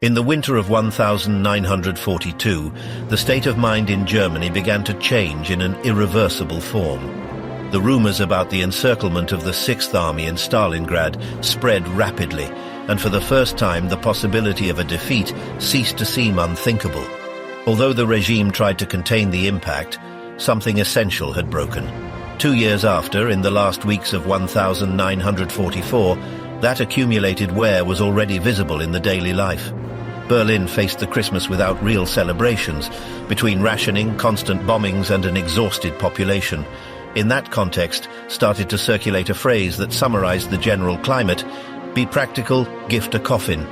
In the winter of 1942, the state of mind in Germany began to change in an irreversible form. The rumors about the encirclement of the Sixth Army in Stalingrad spread rapidly, and for the first time the possibility of a defeat ceased to seem unthinkable. Although the regime tried to contain the impact, something essential had broken. 2 years after, in the last weeks of 1944, that accumulated wear was already visible in the daily life. Berlin faced the Christmas without real celebrations, between rationing, constant bombings, and an exhausted population. In that context, started to circulate a phrase that summarized the general climate: be practical, gift a coffin.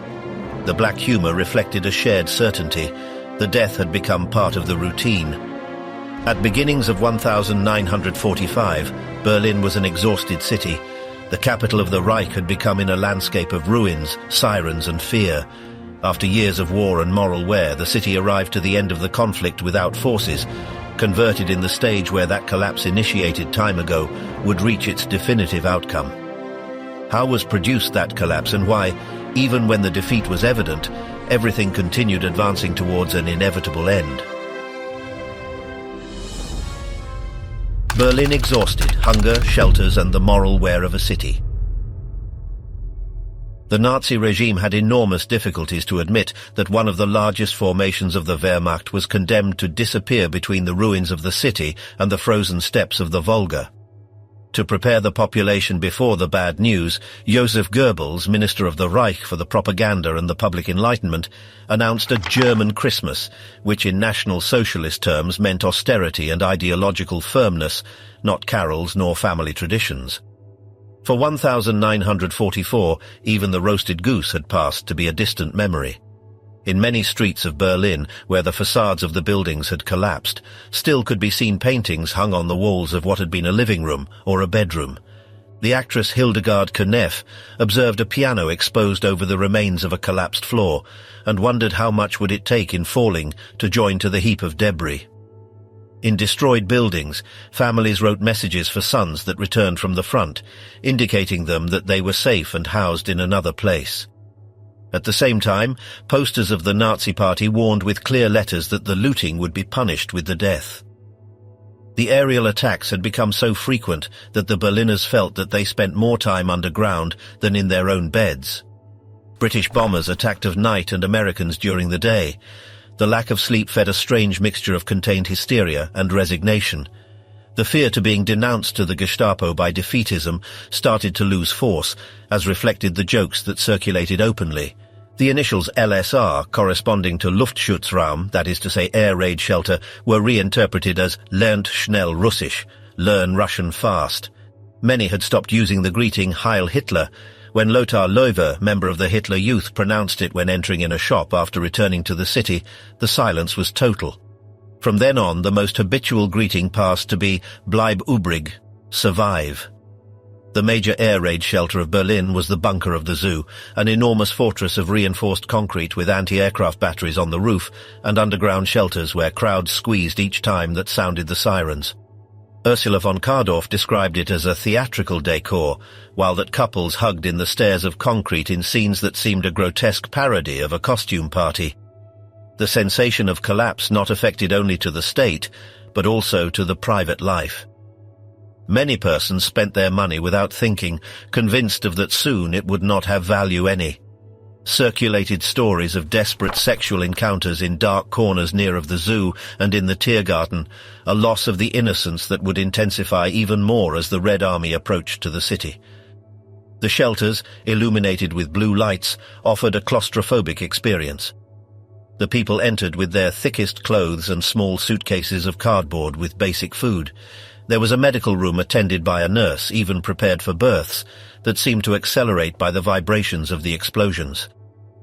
The black humor reflected a shared certainty. The death had become part of the routine. At beginnings of 1945, Berlin was an exhausted city. The capital of the Reich had become in a landscape of ruins, sirens, and fear. After years of war and moral wear, the city arrived to the end of the conflict without forces, converted in the stage where that collapse initiated time ago would reach its definitive outcome. How was produced that collapse, and why, even when the defeat was evident, everything continued advancing towards an inevitable end? Berlin exhausted, hunger, shelters, and the moral wear of a city. The Nazi regime had enormous difficulties to admit that one of the largest formations of the Wehrmacht was condemned to disappear between the ruins of the city and the frozen steppes of the Volga. To prepare the population before the bad news, Joseph Goebbels, Minister of the Reich for the Propaganda and the Public Enlightenment, announced a German Christmas, which in National Socialist terms meant austerity and ideological firmness, not carols nor family traditions. For 1944, even the roasted goose had passed to be a distant memory. In many streets of Berlin, where the facades of the buildings had collapsed, still could be seen paintings hung on the walls of what had been a living room or a bedroom. The actress Hildegard Knef observed a piano exposed over the remains of a collapsed floor and wondered how much would it take in falling to join to the heap of debris. In destroyed buildings, families wrote messages for sons that returned from the front, indicating them that they were safe and housed in another place. At the same time, posters of the Nazi Party warned with clear letters that the looting would be punished with the death. The aerial attacks had become so frequent that the Berliners felt that they spent more time underground than in their own beds. British bombers attacked of night and Americans during the day. The lack of sleep fed a strange mixture of contained hysteria and resignation. The fear to being denounced to the Gestapo by defeatism started to lose force, as reflected the jokes that circulated openly. The initials LSR, corresponding to Luftschutzraum, that is to say air raid shelter, were reinterpreted as Lernt schnell Russisch, learn Russian fast. Many had stopped using the greeting Heil Hitler. When Lothar Löwe, member of the Hitler Youth, pronounced it when entering in a shop after returning to the city, the silence was total. From then on, the most habitual greeting passed to be Bleib übrig, survive. The major air raid shelter of Berlin was the bunker of the zoo, an enormous fortress of reinforced concrete with anti-aircraft batteries on the roof and underground shelters where crowds squeezed each time that sounded the sirens. Ursula von Kardorff described it as a theatrical decor, while that couples hugged in the stairs of concrete in scenes that seemed a grotesque parody of a costume party. The sensation of collapse not affected only to the state, but also to the private life. Many persons spent their money without thinking, convinced of that soon it would not have value any. Circulated stories of desperate sexual encounters in dark corners near of the zoo and in the Tiergarten, a loss of the innocence that would intensify even more as the Red Army approached to the city. The shelters, illuminated with blue lights, offered a claustrophobic experience. The people entered with their thickest clothes and small suitcases of cardboard with basic food. There was a medical room attended by a nurse, even prepared for births, that seemed to accelerate by the vibrations of the explosions.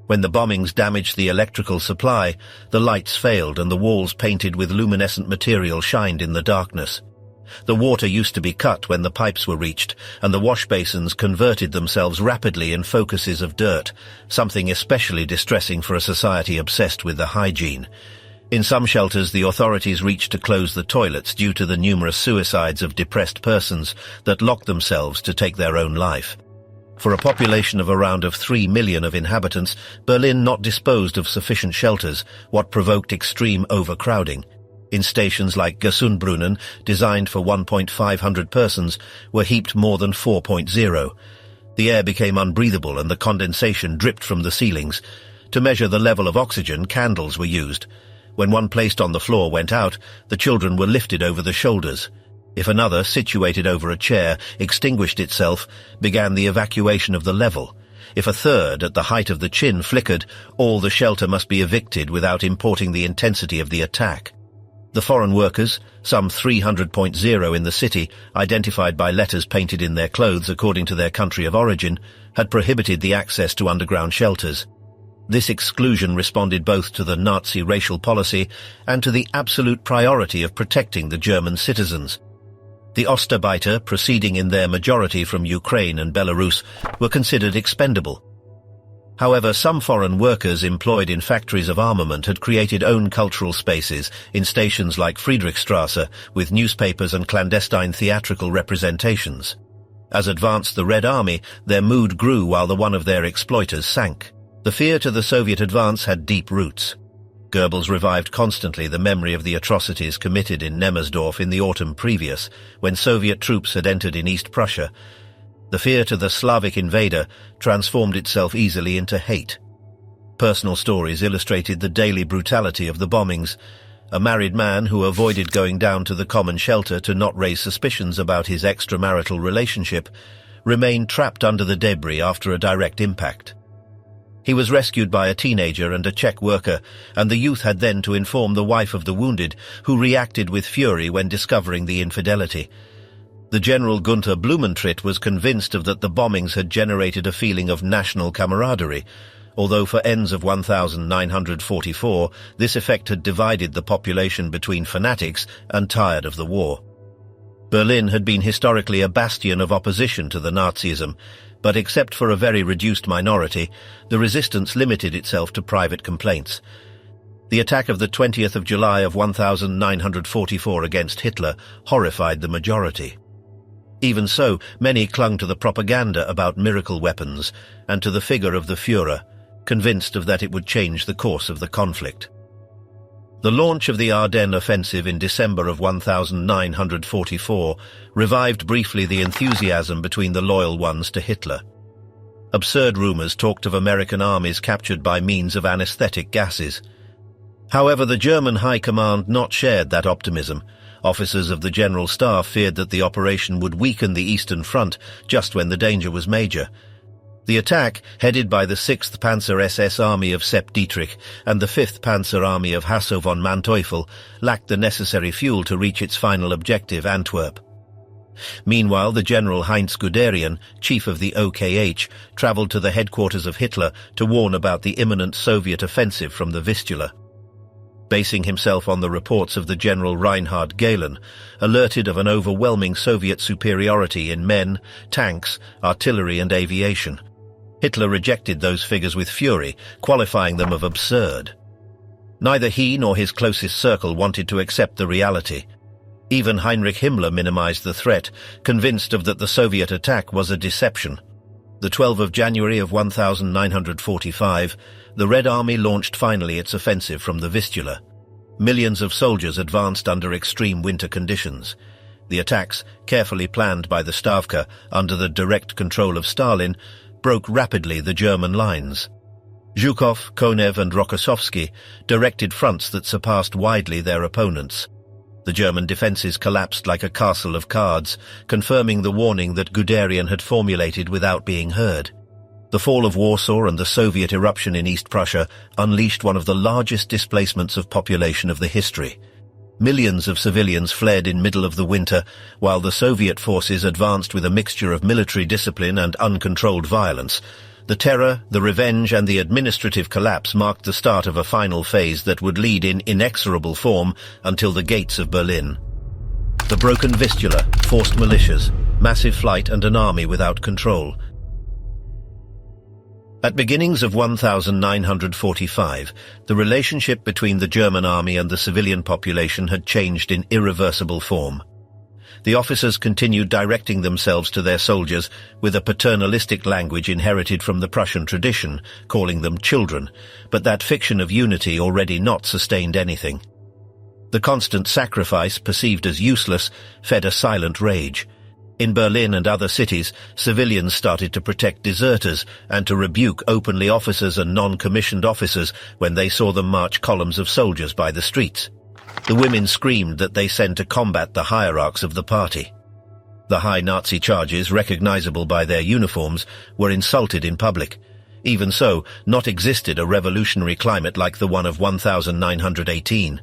When the bombings damaged the electrical supply, the lights failed and the walls painted with luminescent material shined in the darkness. The water used to be cut when the pipes were reached, and the wash basins converted themselves rapidly in focuses of dirt, something especially distressing for a society obsessed with the hygiene. In some shelters, the authorities reached to close the toilets due to the numerous suicides of depressed persons that locked themselves to take their own life. For a population of around 3 million of inhabitants, Berlin not disposed of sufficient shelters, what provoked extreme overcrowding. In stations like Gesundbrunnen, designed for 1,500 persons, were heaped more than 4.0. The air became unbreathable and the condensation dripped from the ceilings. To measure the level of oxygen, candles were used. When one placed on the floor went out, the children were lifted over the shoulders. If another, situated over a chair, extinguished itself, began the evacuation of the level. If a third, at the height of the chin, flickered, all the shelter must be evicted without importing the intensity of the attack. The foreign workers, some 300.0 in the city, identified by letters painted in their clothes according to their country of origin, had prohibited the access to underground shelters. This exclusion responded both to the Nazi racial policy and to the absolute priority of protecting the German citizens. The Ostarbeiter, proceeding in their majority from Ukraine and Belarus, were considered expendable. However, some foreign workers employed in factories of armament had created own cultural spaces in stations like Friedrichstrasse, with newspapers and clandestine theatrical representations. As advanced the Red Army, their mood grew while the one of their exploiters sank. The fear to the Soviet advance had deep roots. Goebbels revived constantly the memory of the atrocities committed in Nemmersdorf in the autumn previous, when Soviet troops had entered in East Prussia. The fear to the Slavic invader transformed itself easily into hate. Personal stories illustrated the daily brutality of the bombings. A married man who avoided going down to the common shelter to not raise suspicions about his extramarital relationship remained trapped under the debris after a direct impact. He was rescued by a teenager and a Czech worker, and the youth had then to inform the wife of the wounded, who reacted with fury when discovering the infidelity. The General Gunther Blumentritt was convinced that the bombings had generated a feeling of national camaraderie, although for ends of 1944 this effect had divided the population between fanatics and tired of the war. Berlin had been historically a bastion of opposition to the Nazism, but except for a very reduced minority, the resistance limited itself to private complaints. The attack of the 20th of July of 1944 against Hitler horrified the majority. Even so, many clung to the propaganda about miracle weapons and to the figure of the Führer, convinced of that it would change the course of the conflict. The launch of the Ardennes offensive in December of 1944 revived briefly the enthusiasm between the loyal ones to Hitler. Absurd rumors talked of American armies captured by means of anesthetic gases. However, the German High Command not shared that optimism. Officers of the General Staff feared that the operation would weaken the Eastern Front just when the danger was major. The attack, headed by the 6th Panzer SS Army of Sepp Dietrich and the 5th Panzer Army of Hasso von Manteuffel, lacked the necessary fuel to reach its final objective, Antwerp. Meanwhile, the General Heinz Guderian, chief of the OKH, travelled to the headquarters of Hitler to warn about the imminent Soviet offensive from the Vistula. Basing himself on the reports of the General Reinhard Gehlen, alerted of an overwhelming Soviet superiority in men, tanks, artillery and aviation. Hitler rejected those figures with fury, qualifying them of absurd. Neither he nor his closest circle wanted to accept the reality. Even Heinrich Himmler minimized the threat, convinced of that the Soviet attack was a deception. The 12th of January of 1945, the Red Army launched finally its offensive from the Vistula. Millions of soldiers advanced under extreme winter conditions. The attacks, carefully planned by the Stavka under the direct control of Stalin, broke rapidly the German lines. Zhukov, Konev and Rokossovsky directed fronts that surpassed widely their opponents. The German defences collapsed like a castle of cards, confirming the warning that Guderian had formulated without being heard. The fall of Warsaw and the Soviet eruption in East Prussia unleashed one of the largest displacements of population of the history. Millions of civilians fled in middle of the winter, while the Soviet forces advanced with a mixture of military discipline and uncontrolled violence. The terror, the revenge and the administrative collapse marked the start of a final phase that would lead in inexorable form until the gates of Berlin. The broken Vistula, forced militias, massive flight and an army without control. At beginnings of 1945, the relationship between the German army and the civilian population had changed in irreversible form. The officers continued directing themselves to their soldiers with a paternalistic language inherited from the Prussian tradition, calling them children, but that fiction of unity already not sustained anything. The constant sacrifice, perceived as useless, fed a silent rage. In Berlin and other cities, civilians started to protect deserters and to rebuke openly officers and non-commissioned officers when they saw them march columns of soldiers by the streets. The women screamed that they sent to combat the hierarchs of the party. The high Nazi charges, recognizable by their uniforms, were insulted in public. Even so, not existed a revolutionary climate like the one of 1918.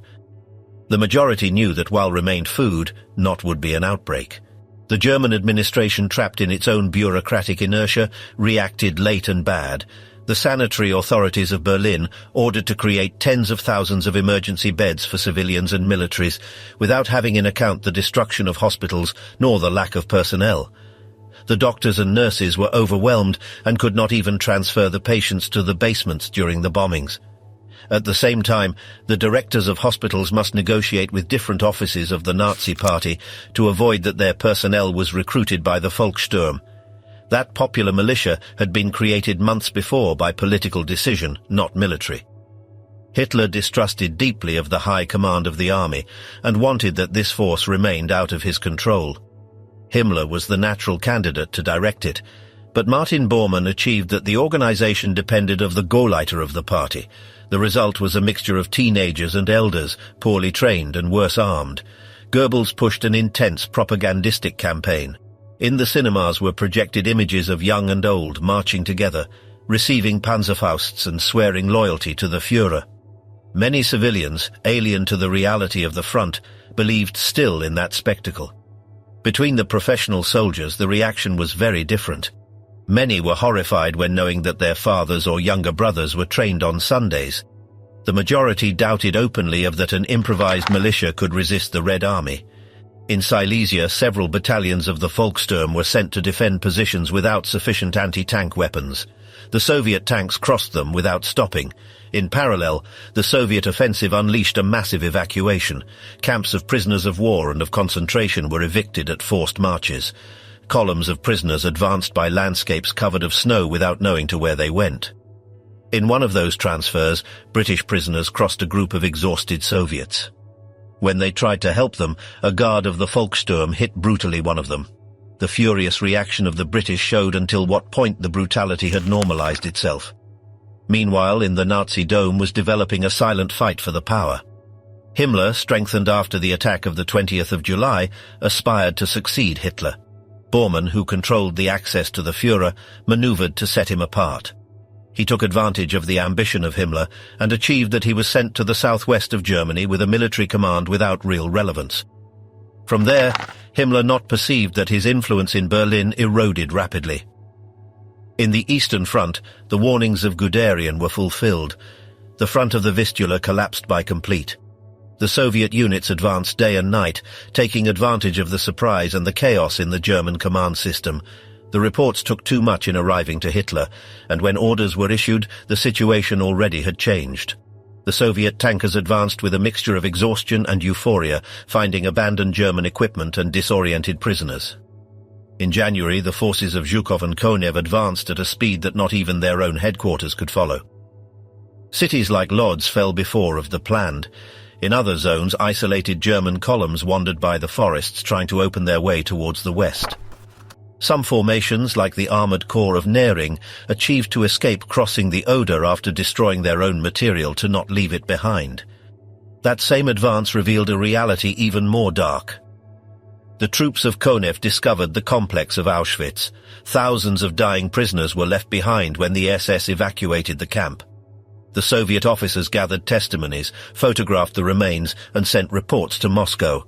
The majority knew that while remained food, not would be an outbreak. The German administration, trapped in its own bureaucratic inertia, reacted late and bad. The sanitary authorities of Berlin ordered to create tens of thousands of emergency beds for civilians and militaries, without having in account the destruction of hospitals nor the lack of personnel. The doctors and nurses were overwhelmed and could not even transfer the patients to the basements during the bombings. At the same time, the directors of hospitals must negotiate with different offices of the Nazi Party to avoid that their personnel was recruited by the Volkssturm. That popular militia had been created months before by political decision, not military. Hitler distrusted deeply of the high command of the army and wanted that this force remained out of his control. Himmler was the natural candidate to direct it, but Martin Bormann achieved that the organization depended of the Gauleiter of the party. The result was a mixture of teenagers and elders, poorly trained and worse armed. Goebbels pushed an intense propagandistic campaign. In the cinemas were projected images of young and old marching together, receiving Panzerfausts and swearing loyalty to the Führer. Many civilians, alien to the reality of the front, believed still in that spectacle. Between the professional soldiers, the reaction was very different. Many were horrified when knowing that their fathers or younger brothers were trained on Sundays. The majority doubted openly of that an improvised militia could resist the Red Army. In Silesia, several battalions of the Volkssturm were sent to defend positions without sufficient anti-tank weapons. The Soviet tanks crossed them without stopping. In parallel, the Soviet offensive unleashed a massive evacuation. Camps of prisoners of war and of concentration were evicted at forced marches. Columns of prisoners advanced by landscapes covered of snow without knowing to where they went. In one of those transfers, British prisoners crossed a group of exhausted Soviets. When they tried to help them, a guard of the Volkssturm hit brutally one of them. The furious reaction of the British showed until what point the brutality had normalized itself. Meanwhile, in the Nazi Dome was developing a silent fight for the power. Himmler, strengthened after the attack of the 20th of July, aspired to succeed Hitler. Bormann, who controlled the access to the Führer, maneuvered to set him apart. He took advantage of the ambition of Himmler and achieved that he was sent to the southwest of Germany with a military command without real relevance. From there, Himmler not perceived that his influence in Berlin eroded rapidly. In the Eastern Front, the warnings of Guderian were fulfilled. The front of the Vistula collapsed by complete. The Soviet units advanced day and night, taking advantage of the surprise and the chaos in the German command system. The reports took too much in arriving to Hitler, and when orders were issued, the situation already had changed. The Soviet tankers advanced with a mixture of exhaustion and euphoria, finding abandoned German equipment and disoriented prisoners. In January, the forces of Zhukov and Konev advanced at a speed that not even their own headquarters could follow. Cities like Lodz fell before of the planned. In other zones, isolated German columns wandered by the forests trying to open their way towards the west. Some formations, like the armored corps of Nähring, achieved to escape crossing the Oder after destroying their own material to not leave it behind. That same advance revealed a reality even more dark. The troops of Konev discovered the complex of Auschwitz. Thousands of dying prisoners were left behind when the SS evacuated the camp. The Soviet officers gathered testimonies, photographed the remains, and sent reports to Moscow.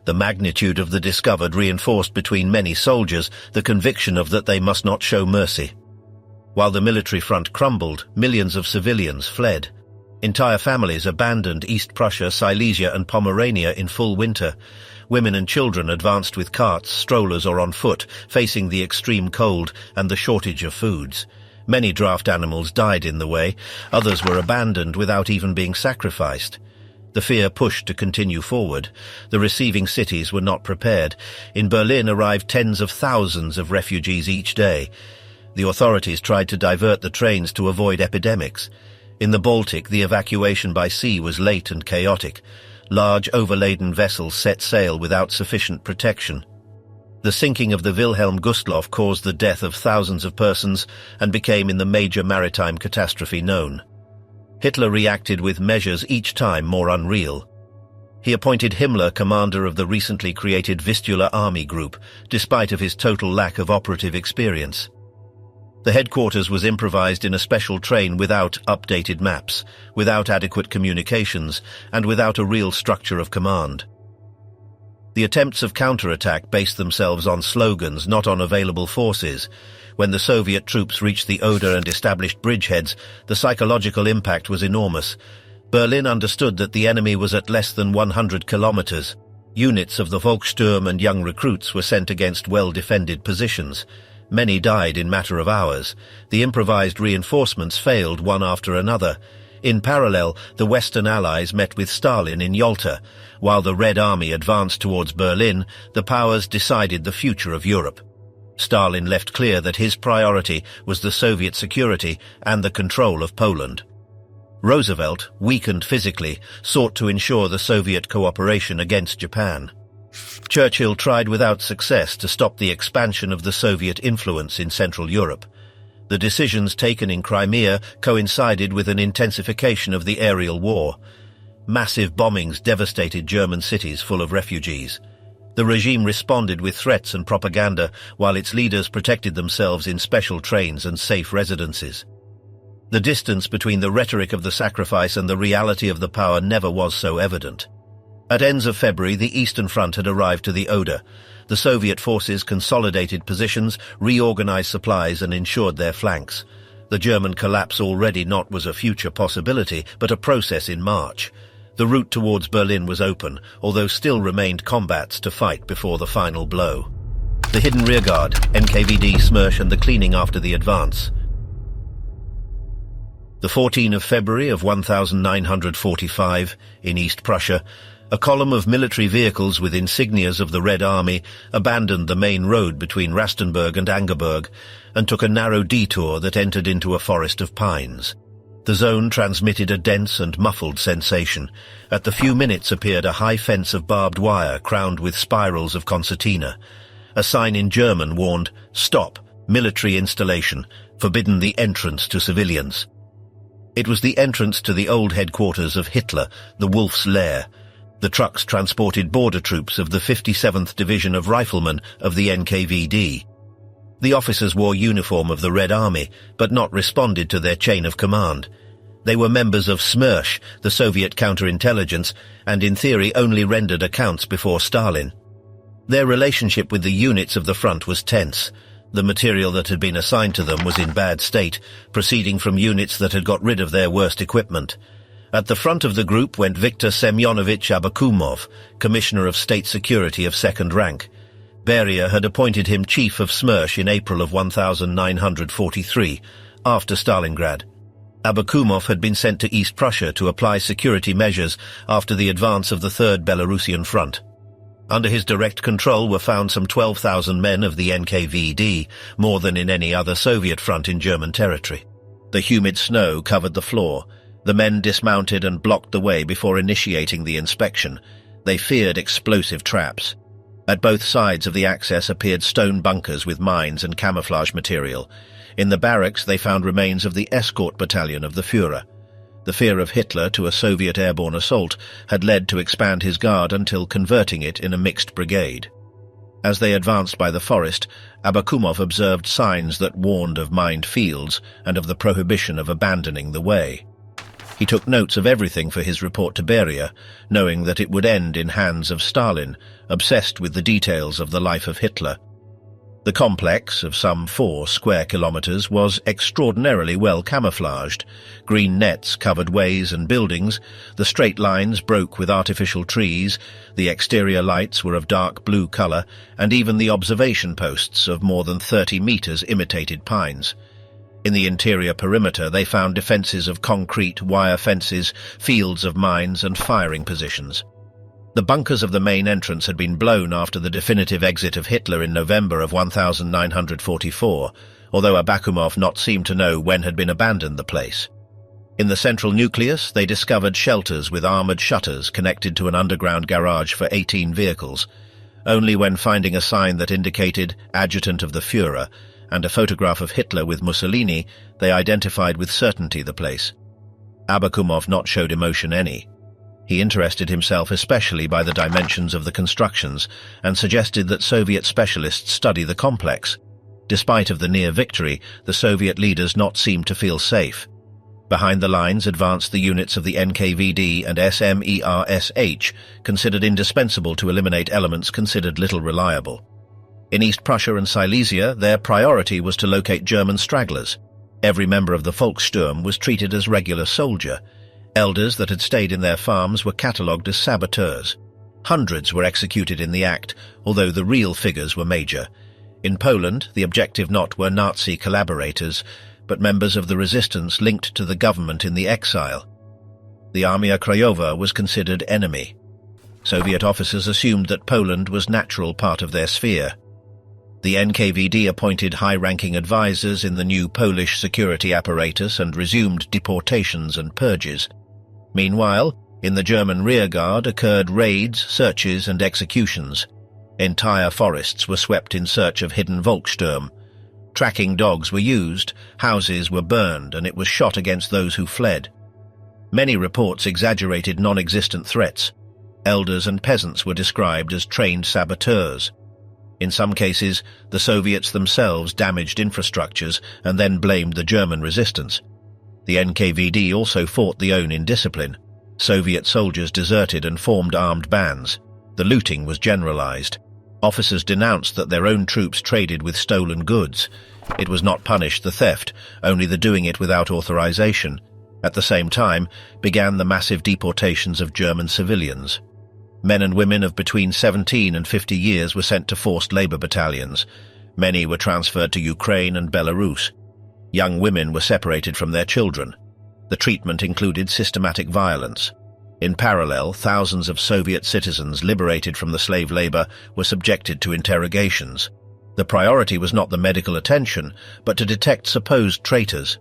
The magnitude of the discovered reinforced between many soldiers the conviction of that they must not show mercy. While the military front crumbled, millions of civilians fled. Entire families abandoned East Prussia, Silesia, and Pomerania in full winter. Women and children advanced with carts, strollers, or on foot, facing the extreme cold and the shortage of foods. Many draft animals died in the way, others were abandoned without even being sacrificed. The fear pushed to continue forward. The receiving cities were not prepared. In Berlin arrived tens of thousands of refugees each day. The authorities tried to divert the trains to avoid epidemics. In the Baltic, the evacuation by sea was late and chaotic. Large overladen vessels set sail without sufficient protection. The sinking of the Wilhelm Gustloff caused the death of thousands of persons and became in the major maritime catastrophe known. Hitler reacted with measures each time more unreal. He appointed Himmler commander of the recently created Vistula army group, despite of his total lack of operative experience. The headquarters was improvised in a special train without updated maps, without adequate communications, and without a real structure of command. The attempts of counterattack based themselves on slogans, not on available forces. When the Soviet troops reached the Oder and established bridgeheads, the psychological impact was enormous. Berlin understood that the enemy was at less than 100 kilometers. Units of the Volkssturm and young recruits were sent against well-defended positions. Many died in matter of hours. The improvised reinforcements failed one after another. In parallel, the Western Allies met with Stalin in Yalta. While the Red Army advanced towards Berlin, the powers decided the future of Europe. Stalin left clear that his priority was the Soviet security and the control of Poland. Roosevelt, weakened physically, sought to ensure the Soviet cooperation against Japan. Churchill tried without success to stop the expansion of the Soviet influence in Central Europe. The decisions taken in Crimea coincided with an intensification of the aerial war. Massive bombings devastated German cities full of refugees. The regime responded with threats and propaganda, while its leaders protected themselves in special trains and safe residences. The distance between the rhetoric of the sacrifice and the reality of the power never was so evident. At ends of February, the Eastern Front had arrived to the Oder. The Soviet forces consolidated positions, reorganized supplies, and ensured their flanks. The German collapse already not was a future possibility, but a process in march. The route towards Berlin was open, although still remained combats to fight before the final blow. The hidden rearguard, NKVD, Smersh, and the cleaning after the advance. The 14th of February of 1945, in East Prussia, a column of military vehicles with insignias of the Red Army abandoned the main road between Rastenburg and Angerburg and took a narrow detour that entered into a forest of pines. The zone transmitted a dense and muffled sensation. At the few minutes appeared a high fence of barbed wire crowned with spirals of concertina. A sign in German warned, "Stop, military installation, forbidden the entrance to civilians." It was the entrance to the old headquarters of Hitler, the Wolf's Lair. The trucks transported border troops of the 57th Division of Riflemen of the NKVD. The officers wore uniform of the Red Army, but not responded to their chain of command. They were members of Smersh, the Soviet counterintelligence, and in theory only rendered accounts before Stalin. Their relationship with the units of the front was tense. The material that had been assigned to them was in bad state, proceeding from units that had got rid of their worst equipment. At the front of the group went Viktor Semyonovich Abakumov, Commissioner of State Security of second rank. Beria had appointed him Chief of Smersh in April of 1943, after Stalingrad. Abakumov had been sent to East Prussia to apply security measures after the advance of the Third Belarusian Front. Under his direct control were found some 12,000 men of the NKVD, more than in any other Soviet front in German territory. The humid snow covered the floor. The men dismounted and blocked the way before initiating the inspection. They feared explosive traps. At both sides of the access appeared stone bunkers with mines and camouflage material. In the barracks they found remains of the escort battalion of the Führer. The fear of Hitler to a Soviet airborne assault had led to expand his guard until converting it in a mixed brigade. As they advanced by the forest, Abakumov observed signs that warned of mined fields and of the prohibition of abandoning the way. He took notes of everything for his report to Beria, knowing that it would end in hands of Stalin, obsessed with the details of the life of Hitler. The complex, of some 4 square kilometers, was extraordinarily well camouflaged. Green nets covered ways and buildings, the straight lines broke with artificial trees, the exterior lights were of dark blue color, and even the observation posts of more than 30 meters imitated pines. In the interior perimeter, they found defences of concrete, wire fences, fields of mines and firing positions. The bunkers of the main entrance had been blown after the definitive exit of Hitler in November of 1944, although Abakumov not seemed to know when had been abandoned the place. In the central nucleus, they discovered shelters with armoured shutters connected to an underground garage for 18 vehicles. Only when finding a sign that indicated Adjutant of the Führer and a photograph of Hitler with Mussolini, they identified with certainty the place. Abakumov not showed emotion any. He interested himself especially by the dimensions of the constructions and suggested that Soviet specialists study the complex. Despite of the near victory, the Soviet leaders not seemed to feel safe. Behind the lines advanced the units of the NKVD and SMERSH, considered indispensable to eliminate elements considered little reliable. In East Prussia and Silesia, their priority was to locate German stragglers. Every member of the Volkssturm was treated as regular soldier. Elders that had stayed in their farms were catalogued as saboteurs. Hundreds were executed in the act, although the real figures were major. In Poland, the objective not were Nazi collaborators, but members of the resistance linked to the government in the exile. The Armia Krajowa was considered enemy. Soviet officers assumed that Poland was natural part of their sphere. The NKVD appointed high-ranking advisors in the new Polish security apparatus and resumed deportations and purges. Meanwhile, in the German rearguard occurred raids, searches and executions. Entire forests were swept in search of hidden Volkssturm. Tracking dogs were used, houses were burned, and it was shot against those who fled. Many reports exaggerated non-existent threats. Elders and peasants were described as trained saboteurs. In some cases, the Soviets themselves damaged infrastructures and then blamed the German resistance. The NKVD also fought the own indiscipline. Soviet soldiers deserted and formed armed bands. The looting was generalized. Officers denounced that their own troops traded with stolen goods. It was not punished the theft, only the doing it without authorization. At the same time, began the massive deportations of German civilians. Men and women of between 17 and 50 years were sent to forced labor battalions. Many were transferred to Ukraine and Belarus. Young women were separated from their children. The treatment included systematic violence. In parallel, thousands of Soviet citizens liberated from the slave labor were subjected to interrogations. The priority was not the medical attention, but to detect supposed traitors.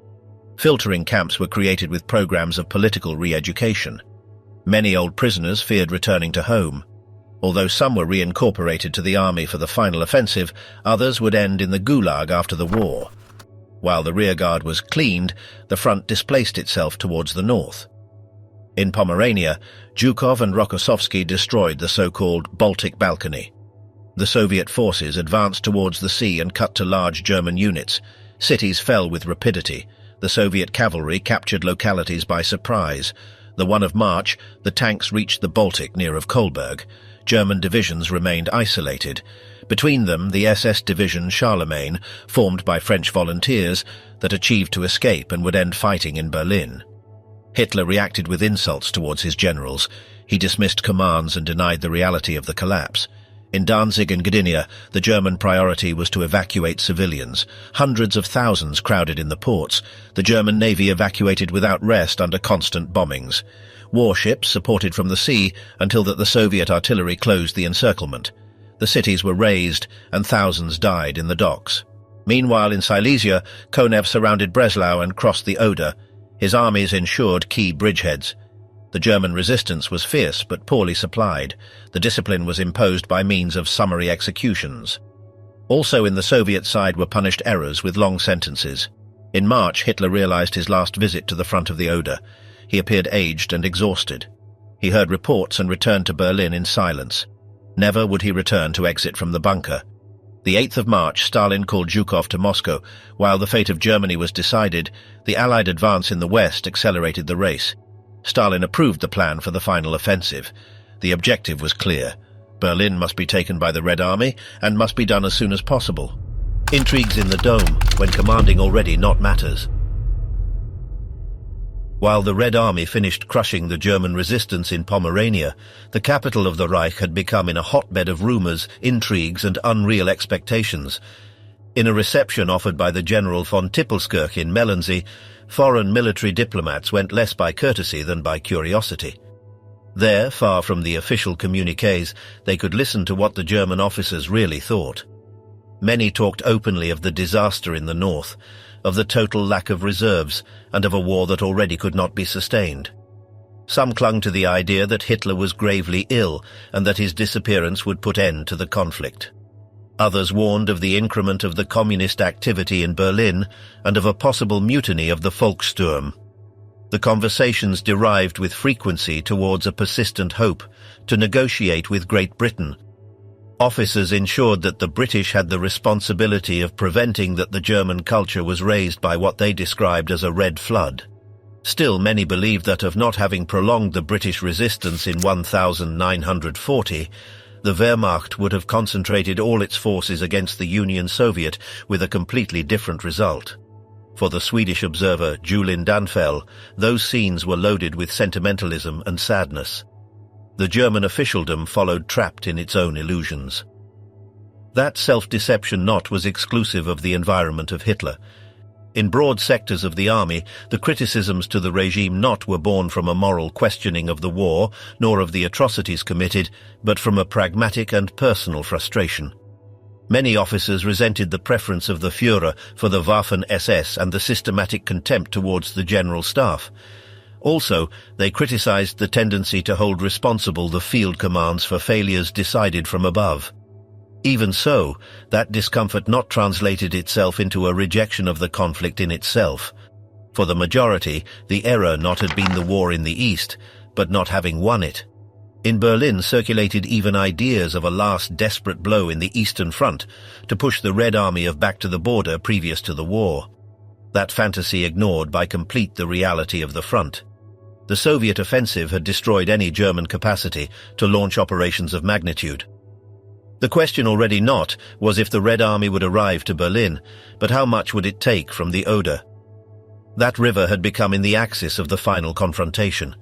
Filtering camps were created with programs of political re-education. Many old prisoners feared returning to home. Although some were reincorporated to the army for the final offensive, others would end in the Gulag after the war. While the rearguard was cleaned, the front displaced itself towards the north. In Pomerania, Zhukov and Rokossovsky destroyed the so-called Baltic Balcony. The Soviet forces advanced towards the sea and cut to large German units. Cities fell with rapidity. The Soviet cavalry captured localities by surprise. The 1 of March, the tanks reached the Baltic near of Kolberg. German divisions remained isolated. Between them, the SS Division Charlemagne, formed by French volunteers, that achieved to escape and would end fighting in Berlin. Hitler reacted with insults towards his generals. He dismissed commands and denied the reality of the collapse. In Danzig and Gdynia, the German priority was to evacuate civilians. Hundreds of thousands crowded in the ports. The German Navy evacuated without rest under constant bombings. Warships supported from the sea until that the Soviet artillery closed the encirclement. The cities were razed and thousands died in the docks. Meanwhile, in Silesia, Konev surrounded Breslau and crossed the Oder. His armies ensured key bridgeheads. The German resistance was fierce but poorly supplied. The discipline was imposed by means of summary executions. Also in the Soviet side were punished errors with long sentences. In March, Hitler realized his last visit to the front of the Oder. He appeared aged and exhausted. He heard reports and returned to Berlin in silence. Never would he return to exit from the bunker. The 8th of March, Stalin called Zhukov to Moscow. While the fate of Germany was decided, the Allied advance in the west accelerated the race. Stalin approved the plan for the final offensive. The objective was clear. Berlin must be taken by the Red Army and must be done as soon as possible. Intrigues in the Dome, when commanding already not matters. While the Red Army finished crushing the German resistance in Pomerania, the capital of the Reich had become in a hotbed of rumors, intrigues and unreal expectations. In a reception offered by the General von Tippelskirch in Mellensee, foreign military diplomats went less by courtesy than by curiosity. There, far from the official communiques, they could listen to what the German officers really thought. Many talked openly of the disaster in the north, of the total lack of reserves, and of a war that already could not be sustained. Some clung to the idea that Hitler was gravely ill and that his disappearance would put end to the conflict. Others warned of the increment of the communist activity in Berlin and of a possible mutiny of the Volkssturm. The conversations derived with frequency towards a persistent hope to negotiate with Great Britain. Officers ensured that the British had the responsibility of preventing that the German culture was raised by what they described as a red flood. Still, many believed that of not having prolonged the British resistance in 1940, the Wehrmacht would have concentrated all its forces against the Union Soviet with a completely different result. For the Swedish observer Julin Danfell, those scenes were loaded with sentimentalism and sadness. The German officialdom followed trapped in its own illusions. That self-deception not was exclusive of the environment of Hitler. In broad sectors of the army, the criticisms to the regime not were born from a moral questioning of the war, nor of the atrocities committed, but from a pragmatic and personal frustration. Many officers resented the preference of the Führer for the Waffen-SS and the systematic contempt towards the General Staff. Also, they criticized the tendency to hold responsible the field commands for failures decided from above. Even so, that discomfort not translated itself into a rejection of the conflict in itself. For the majority, the error not had been the war in the East, but not having won it. In Berlin circulated even ideas of a last desperate blow in the Eastern Front to push the Red Army back to the border previous to the war. That fantasy ignored by complete the reality of the front. The Soviet offensive had destroyed any German capacity to launch operations of magnitude. The question already not was if the Red Army would arrive to Berlin, but how much would it take from the Oder? That river had become in the axis of the final confrontation.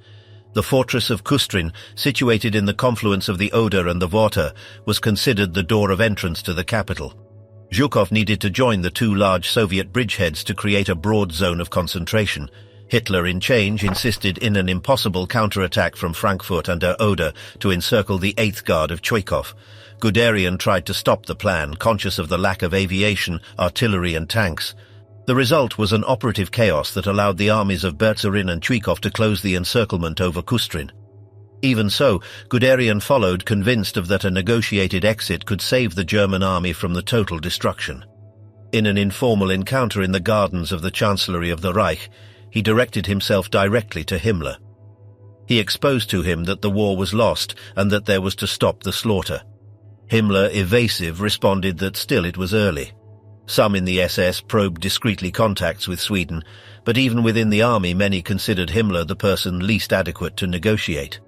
The fortress of Kustrin, situated in the confluence of the Oder and the Warta, was considered the door of entrance to the capital. Zhukov needed to join the two large Soviet bridgeheads to create a broad zone of concentration. Hitler, in change, insisted in an impossible counterattack from Frankfurt and der Oder to encircle the 8th Guard of Chuikov. Guderian tried to stop the plan, conscious of the lack of aviation, artillery and tanks. The result was an operative chaos that allowed the armies of Berzerin and Chuikov to close the encirclement over Kustrin. Even so, Guderian followed, convinced of that a negotiated exit could save the German army from the total destruction. In an informal encounter in the gardens of the Chancellery of the Reich, he directed himself directly to Himmler. He exposed to him that the war was lost and that there was to stop the slaughter. Himmler, evasive, responded that still it was early. Some in the SS probed discreetly contacts with Sweden, but even within the army many considered Himmler the person least adequate to negotiate.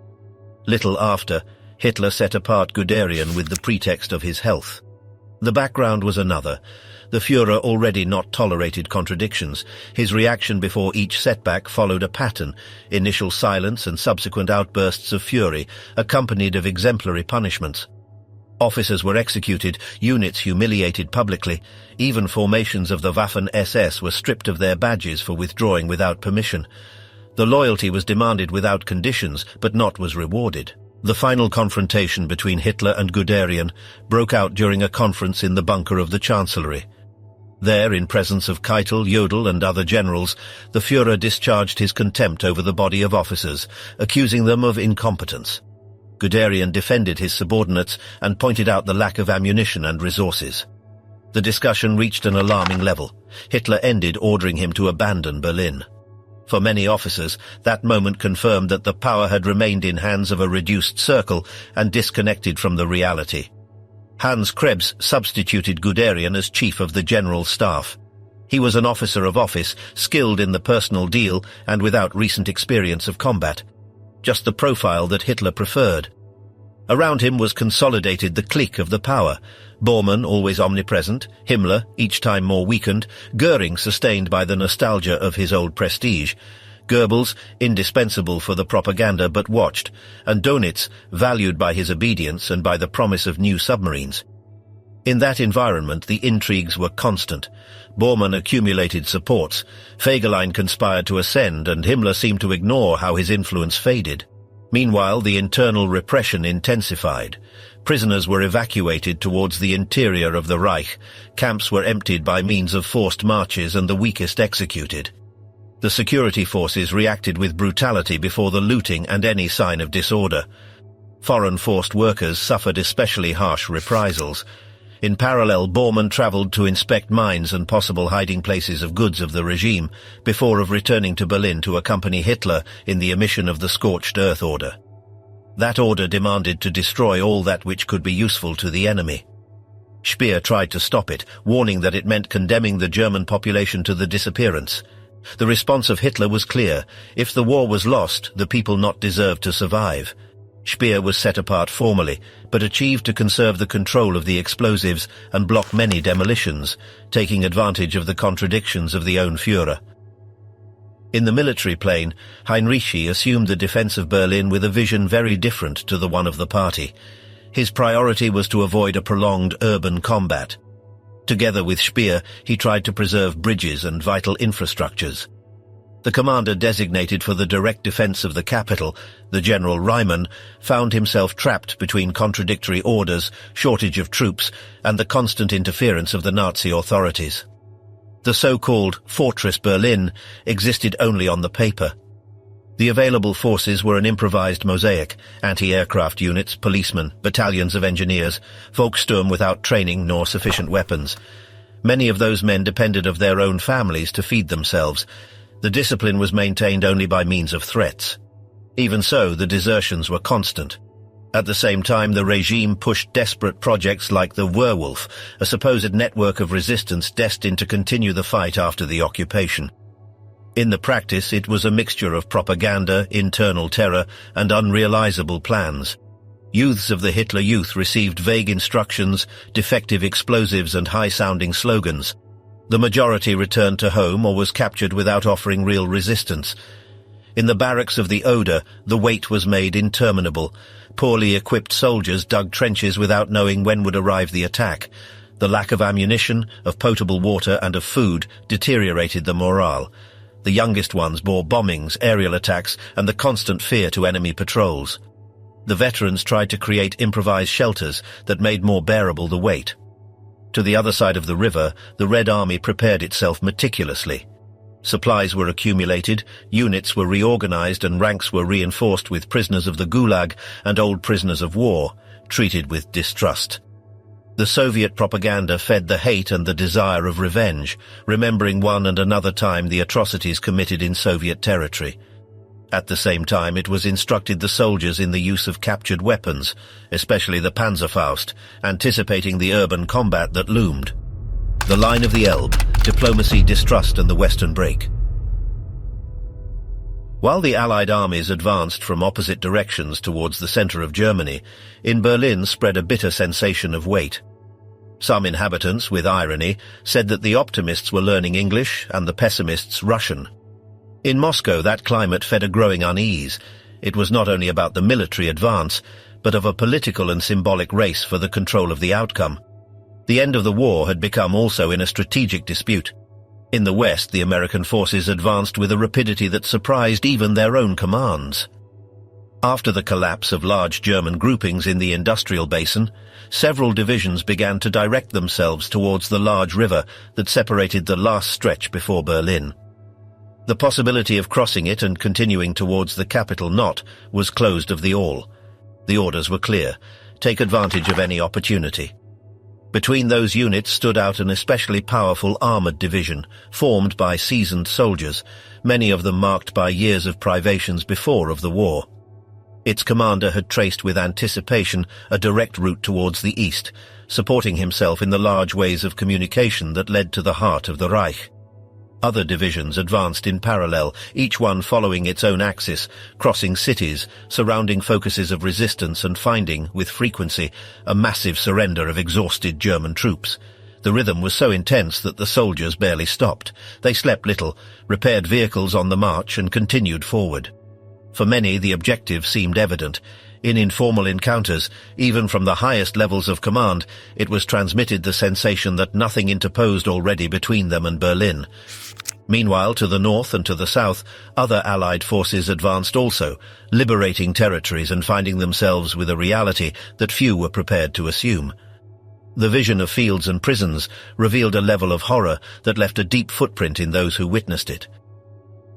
Little after, Hitler set apart Guderian with the pretext of his health. The background was another. The Führer already not tolerated contradictions. His reaction before each setback followed a pattern, initial silence and subsequent outbursts of fury, accompanied of exemplary punishments. Officers were executed, units humiliated publicly, even formations of the Waffen-SS were stripped of their badges for withdrawing without permission. The loyalty was demanded without conditions, but not was rewarded. The final confrontation between Hitler and Guderian broke out during a conference in the bunker of the Chancellery. There, in presence of Keitel, Jodl and other generals, the Führer discharged his contempt over the body of officers, accusing them of incompetence. Guderian defended his subordinates and pointed out the lack of ammunition and resources. The discussion reached an alarming level. Hitler ended ordering him to abandon Berlin. For many officers, that moment confirmed that the power had remained in hands of a reduced circle and disconnected from the reality. Hans Krebs substituted Guderian as chief of the General Staff. He was an officer of office, skilled in the personal deal and without recent experience of combat. Just the profile that Hitler preferred. Around him was consolidated the clique of the power. Bormann, always omnipresent, Himmler, each time more weakened, Goering sustained by the nostalgia of his old prestige, Goebbels, indispensable for the propaganda but watched, and Dönitz, valued by his obedience and by the promise of new submarines. In that environment, the intrigues were constant. Bormann accumulated supports, Fegelein conspired to ascend, and Himmler seemed to ignore how his influence faded. Meanwhile, the internal repression intensified. Prisoners were evacuated towards the interior of the Reich, camps were emptied by means of forced marches, and the weakest executed. The security forces reacted with brutality before the looting and any sign of disorder. Foreign forced workers suffered especially harsh reprisals. In parallel, Bormann travelled to inspect mines and possible hiding places of goods of the regime, before returning to Berlin to accompany Hitler in the emission of the Scorched Earth Order. That order demanded to destroy all that which could be useful to the enemy. Speer tried to stop it, warning that it meant condemning the German population to the disappearance. The response of Hitler was clear: if the war was lost, the people not deserved to survive. Speer was set apart formally, but achieved to conserve the control of the explosives and block many demolitions, taking advantage of the contradictions of the own Führer. In the military plane, Heinrici assumed the defense of Berlin with a vision very different to the one of the party. His priority was to avoid a prolonged urban combat. Together with Speer, he tried to preserve bridges and vital infrastructures. The commander designated for the direct defense of the capital, the General Reimann, found himself trapped between contradictory orders, shortage of troops, and the constant interference of the Nazi authorities. The so-called Fortress Berlin existed only on the paper. The available forces were an improvised mosaic: anti-aircraft units, policemen, battalions of engineers, Volkssturm without training nor sufficient weapons. Many of those men depended on their own families to feed themselves. The discipline was maintained only by means of threats. Even so, the desertions were constant. At the same time, the regime pushed desperate projects like the Werwolf, a supposed network of resistance destined to continue the fight after the occupation. In the practice, it was a mixture of propaganda, internal terror, and unrealizable plans. Youths of the Hitler Youth received vague instructions, defective explosives, and high-sounding slogans. The majority returned to home or was captured without offering real resistance. In the barracks of the Oder, the wait was made interminable. Poorly equipped soldiers dug trenches without knowing when would arrive the attack. The lack of ammunition, of potable water, and of food deteriorated the morale. The youngest ones bore bombings, aerial attacks, and the constant fear to enemy patrols. The veterans tried to create improvised shelters that made more bearable the weight. To the other side of the river, the Red Army prepared itself meticulously. Supplies were accumulated, units were reorganized, and ranks were reinforced with prisoners of the Gulag and old prisoners of war, treated with distrust. The Soviet propaganda fed the hate and the desire of revenge, remembering one and another time the atrocities committed in Soviet territory. At the same time, it was instructed the soldiers in the use of captured weapons, especially the Panzerfaust, anticipating the urban combat that loomed. The line of the Elbe, diplomacy, distrust, and the Western break. While the Allied armies advanced from opposite directions towards the center of Germany, in Berlin spread a bitter sensation of weight. Some inhabitants, with irony, said that the optimists were learning English and the pessimists Russian. In Moscow, that climate fed a growing unease. It was not only about the military advance, but of a political and symbolic race for the control of the outcome. The end of the war had become also in a strategic dispute. In the West, the American forces advanced with a rapidity that surprised even their own commands. After the collapse of large German groupings in the industrial basin, several divisions began to direct themselves towards the large river that separated the last stretch before Berlin. The possibility of crossing it and continuing towards the capital Not was closed of the all. The orders were clear: take advantage of any opportunity. Between those units stood out an especially powerful armored division, formed by seasoned soldiers, many of them marked by years of privations before of the war. Its commander had traced with anticipation a direct route towards the east, supporting himself in the large ways of communication that led to the heart of the Reich. Other divisions advanced in parallel, each one following its own axis, crossing cities, surrounding focuses of resistance, and finding, with frequency, a massive surrender of exhausted German troops. The rhythm was so intense that the soldiers barely stopped. They slept little, repaired vehicles on the march, and continued forward. For many, the objective seemed evident. In informal encounters, even from the highest levels of command, it was transmitted the sensation that nothing interposed already between them and Berlin. Meanwhile, to the north and to the south, other Allied forces advanced also, liberating territories and finding themselves with a reality that few were prepared to assume. The vision of fields and prisons revealed a level of horror that left a deep footprint in those who witnessed it.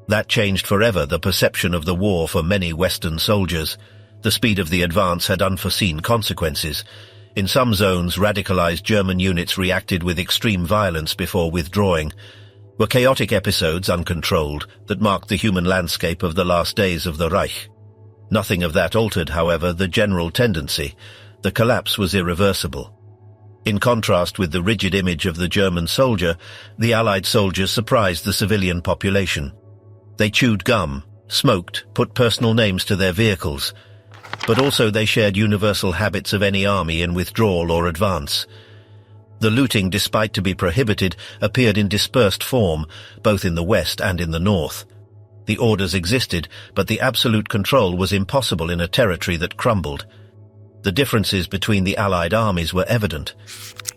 That changed forever the perception of the war for many Western soldiers. The speed of the advance had unforeseen consequences. In some zones, radicalized German units reacted with extreme violence before withdrawing. Were chaotic episodes uncontrolled that marked the human landscape of the last days of the Reich. Nothing of that altered, however, the general tendency. The collapse was irreversible. In contrast with the rigid image of the German soldier, the Allied soldiers surprised the civilian population. They chewed gum, smoked, put personal names to their vehicles. But also they shared universal habits of any army in withdrawal or advance. The looting, despite to be prohibited, appeared in dispersed form, both in the west and in the north. The orders existed, but the absolute control was impossible in a territory that crumbled. The differences between the Allied armies were evident.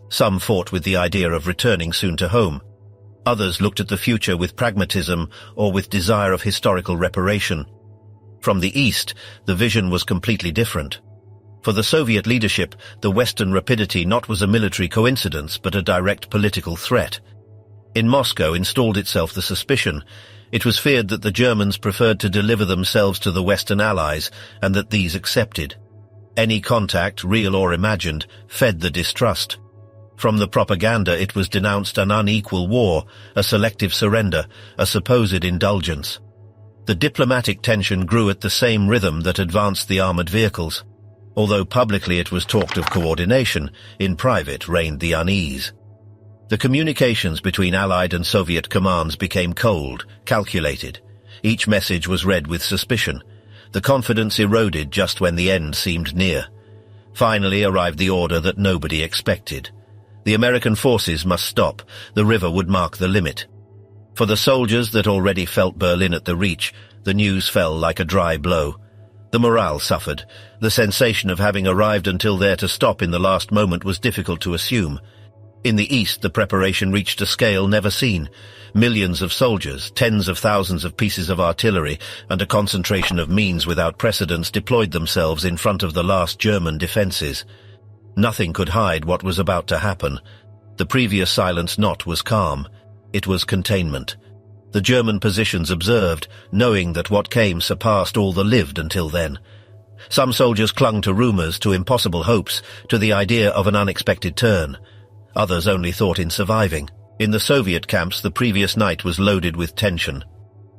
Some fought with the idea of returning soon to home. Others looked at the future with pragmatism or with desire of historical reparation. From the east, the vision was completely different. For the Soviet leadership, the Western rapidity not was a military coincidence but a direct political threat. In Moscow installed itself the suspicion. It was feared that the Germans preferred to deliver themselves to the Western Allies and that these accepted. Any contact, real or imagined, fed the distrust. From the propaganda it was denounced an unequal war, a selective surrender, a supposed indulgence. The diplomatic tension grew at the same rhythm that advanced the armored vehicles. Although publicly it was talked of coordination, in private reigned the unease. The communications between Allied and Soviet commands became cold, calculated. Each message was read with suspicion. The confidence eroded just when the end seemed near. Finally arrived the order that nobody expected. The American forces must stop. The river would mark the limit. For the soldiers that already felt Berlin at the reach, the news fell like a dry blow. The morale suffered. The sensation of having arrived until there to stop in the last moment was difficult to assume. In the east, the preparation reached a scale never seen. Millions of soldiers, tens of thousands of pieces of artillery, and a concentration of means without precedence deployed themselves in front of the last German defences. Nothing could hide what was about to happen. The previous silence not was calm. It was containment. The German positions observed, knowing that what came surpassed all that lived until then. Some soldiers clung to rumours, to impossible hopes, to the idea of an unexpected turn. Others only thought in surviving. In the Soviet camps, the previous night was loaded with tension.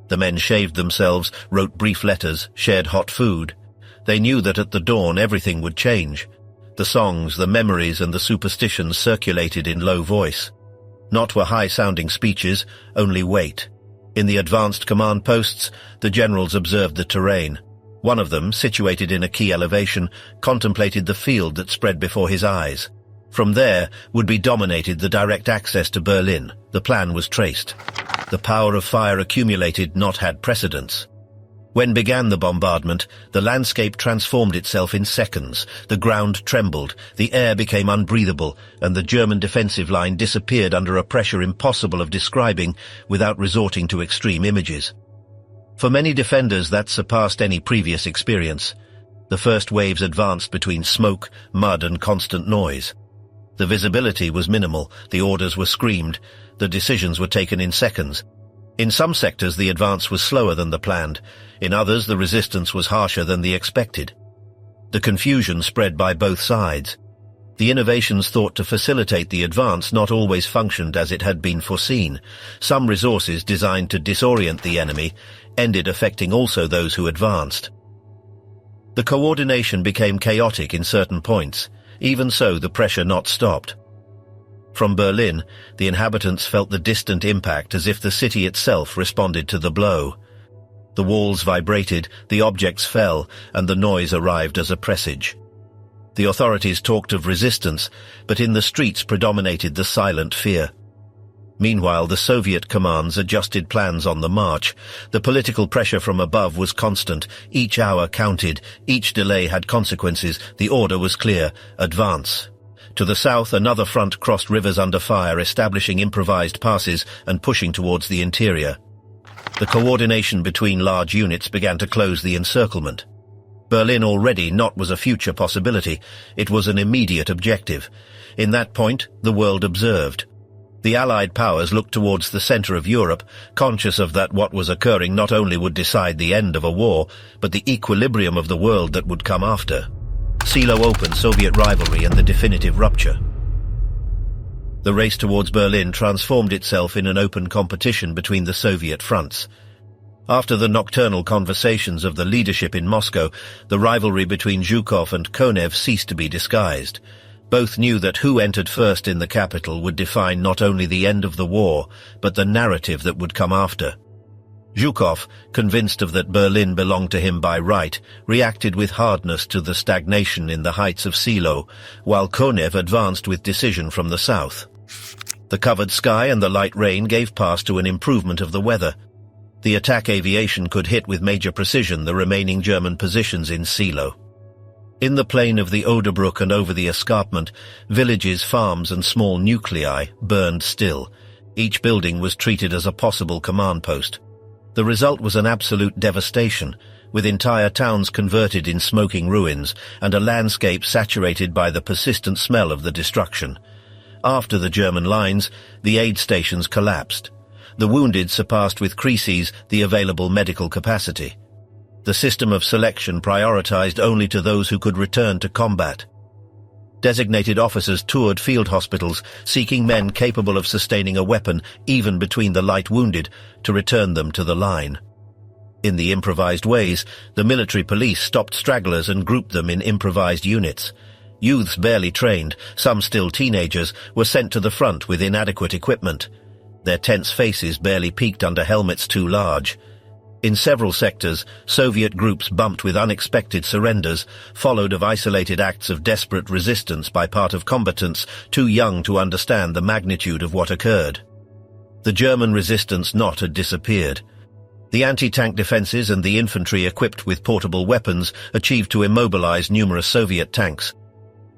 The men shaved themselves, wrote brief letters, shared hot food. They knew that at the dawn everything would change. The songs, the memories, and the superstitions circulated in low voice. Not were high-sounding speeches, only weight. In the advanced command posts, the generals observed the terrain. One of them, situated in a key elevation, contemplated the field that spread before his eyes. From there would be dominated the direct access to Berlin. The plan was traced. The power of fire accumulated not had precedence. When began the bombardment, the landscape transformed itself in seconds. The ground trembled, the air became unbreathable, and the German defensive line disappeared under a pressure impossible of describing without resorting to extreme images. For many defenders that surpassed any previous experience. The first waves advanced between smoke, mud, and constant noise. The visibility was minimal, the orders were screamed, the decisions were taken in seconds. In some sectors the advance was slower than the planned, in others the resistance was harsher than the expected. The confusion spread by both sides. The innovations thought to facilitate the advance not always functioned as it had been foreseen. Some resources designed to disorient the enemy ended affecting also those who advanced. The coordination became chaotic in certain points. Even so, the pressure not stopped. From Berlin, the inhabitants felt the distant impact as if the city itself responded to the blow. The walls vibrated, the objects fell, and the noise arrived as a presage. The authorities talked of resistance, but in the streets predominated the silent fear. Meanwhile, the Soviet commands adjusted plans on the march. The political pressure from above was constant. Each hour counted. Each delay had consequences. The order was clear: advance. To the south, another front crossed rivers under fire, establishing improvised passes and pushing towards the interior. The coordination between large units began to close the encirclement. Berlin already not was a future possibility. It was an immediate objective. In that point, the world observed. The Allied powers looked towards the center of Europe, conscious of that what was occurring not only would decide the end of a war, but the equilibrium of the world that would come after. Silo opened Soviet rivalry and the definitive rupture. The race towards Berlin transformed itself in an open competition between the Soviet fronts. After the nocturnal conversations of the leadership in Moscow, the rivalry between Zhukov and Konev ceased to be disguised. Both knew that who entered first in the capital would define not only the end of the war, but the narrative that would come after. Zhukov, convinced of that Berlin belonged to him by right, reacted with hardness to the stagnation in the heights of Silo, while Konev advanced with decision from the south. The covered sky and the light rain gave pass to an improvement of the weather. The attack aviation could hit with major precision the remaining German positions in Silo. In the plain of the Oderbruch and over the escarpment, villages, farms and small nuclei burned still. Each building was treated as a possible command post. The result was an absolute devastation, with entire towns converted in smoking ruins and a landscape saturated by the persistent smell of the destruction. After the German lines, the aid stations collapsed. The wounded surpassed with crises the available medical capacity. The system of selection prioritized only to those who could return to combat. Designated officers toured field hospitals, seeking men capable of sustaining a weapon, even between the light wounded, to return them to the line. In the improvised ways, the military police stopped stragglers and grouped them in improvised units. Youths barely trained, some still teenagers, were sent to the front with inadequate equipment. Their tense faces barely peeked under helmets too large. In several sectors, Soviet groups bumped with unexpected surrenders, followed of isolated acts of desperate resistance by part of combatants too young to understand the magnitude of what occurred. The German resistance knot had disappeared. The anti-tank defenses and the infantry equipped with portable weapons achieved to immobilize numerous Soviet tanks.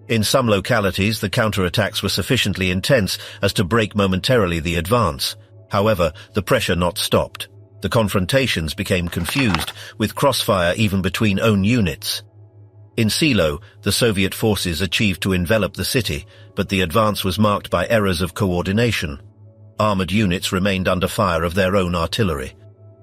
In some localities, the counterattacks were sufficiently intense as to break momentarily the advance. However, the pressure knot stopped. The confrontations became confused, with crossfire even between own units. In Silo, the Soviet forces achieved to envelop the city, but the advance was marked by errors of coordination. Armored units remained under fire of their own artillery.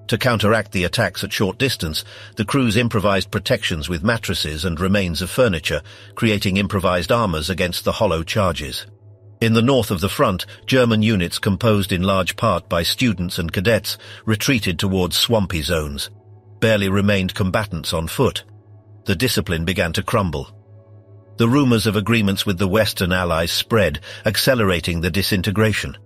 To counteract the attacks at short distance, the crews improvised protections with mattresses and remains of furniture, creating improvised armors against the hollow charges. In the north of the front, German units composed in large part by students and cadets retreated towards swampy zones. Barely remained combatants on foot. The discipline began to crumble. The rumors of agreements with the Western Allies spread, accelerating the disintegration.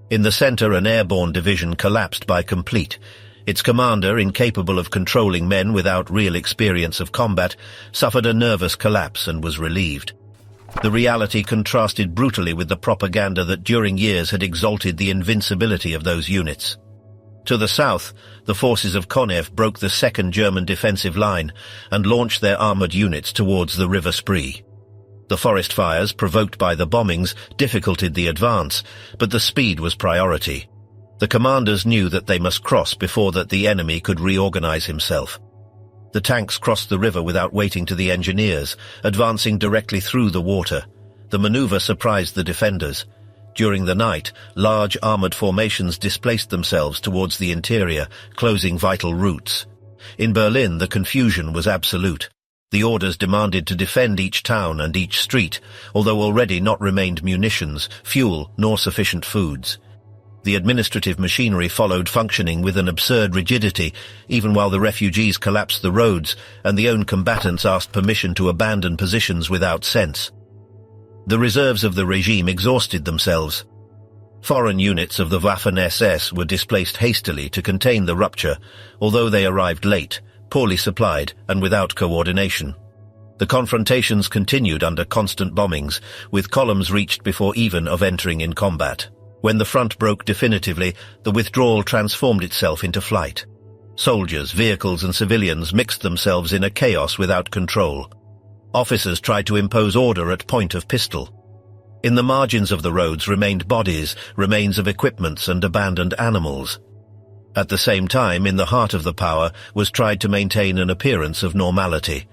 In the center, an airborne division collapsed by complete. Its commander, incapable of controlling men without real experience of combat, suffered a nervous collapse and was relieved. The reality contrasted brutally with the propaganda that during years had exalted the invincibility of those units. To the south, the forces of Konev broke the second German defensive line and launched their armored units towards the River Spree. The forest fires, provoked by the bombings, difficulted the advance, but the speed was priority. The commanders knew that they must cross before that the enemy could reorganize himself. The tanks crossed the river without waiting to the engineers, advancing directly through the water. The maneuver surprised the defenders. During the night, large armored formations displaced themselves towards the interior, closing vital routes. In Berlin, the confusion was absolute. The orders demanded to defend each town and each street, although already not remained munitions, fuel, nor sufficient foods. The administrative machinery followed functioning with an absurd rigidity, even while the refugees collapsed the roads and the own combatants asked permission to abandon positions without sense. The reserves of the regime exhausted themselves. Foreign units of the Waffen-SS were displaced hastily to contain the rupture, although they arrived late, poorly supplied, and without coordination. The confrontations continued under constant bombings, with columns reached before even of entering in combat. When the front broke definitively, the withdrawal transformed itself into flight. Soldiers, vehicles and civilians mixed themselves in a chaos without control. Officers tried to impose order at point of pistol. In the margins of the roads remained bodies, remains of equipments and abandoned animals. At the same time, in the heart of the power was tried to maintain an appearance of normality.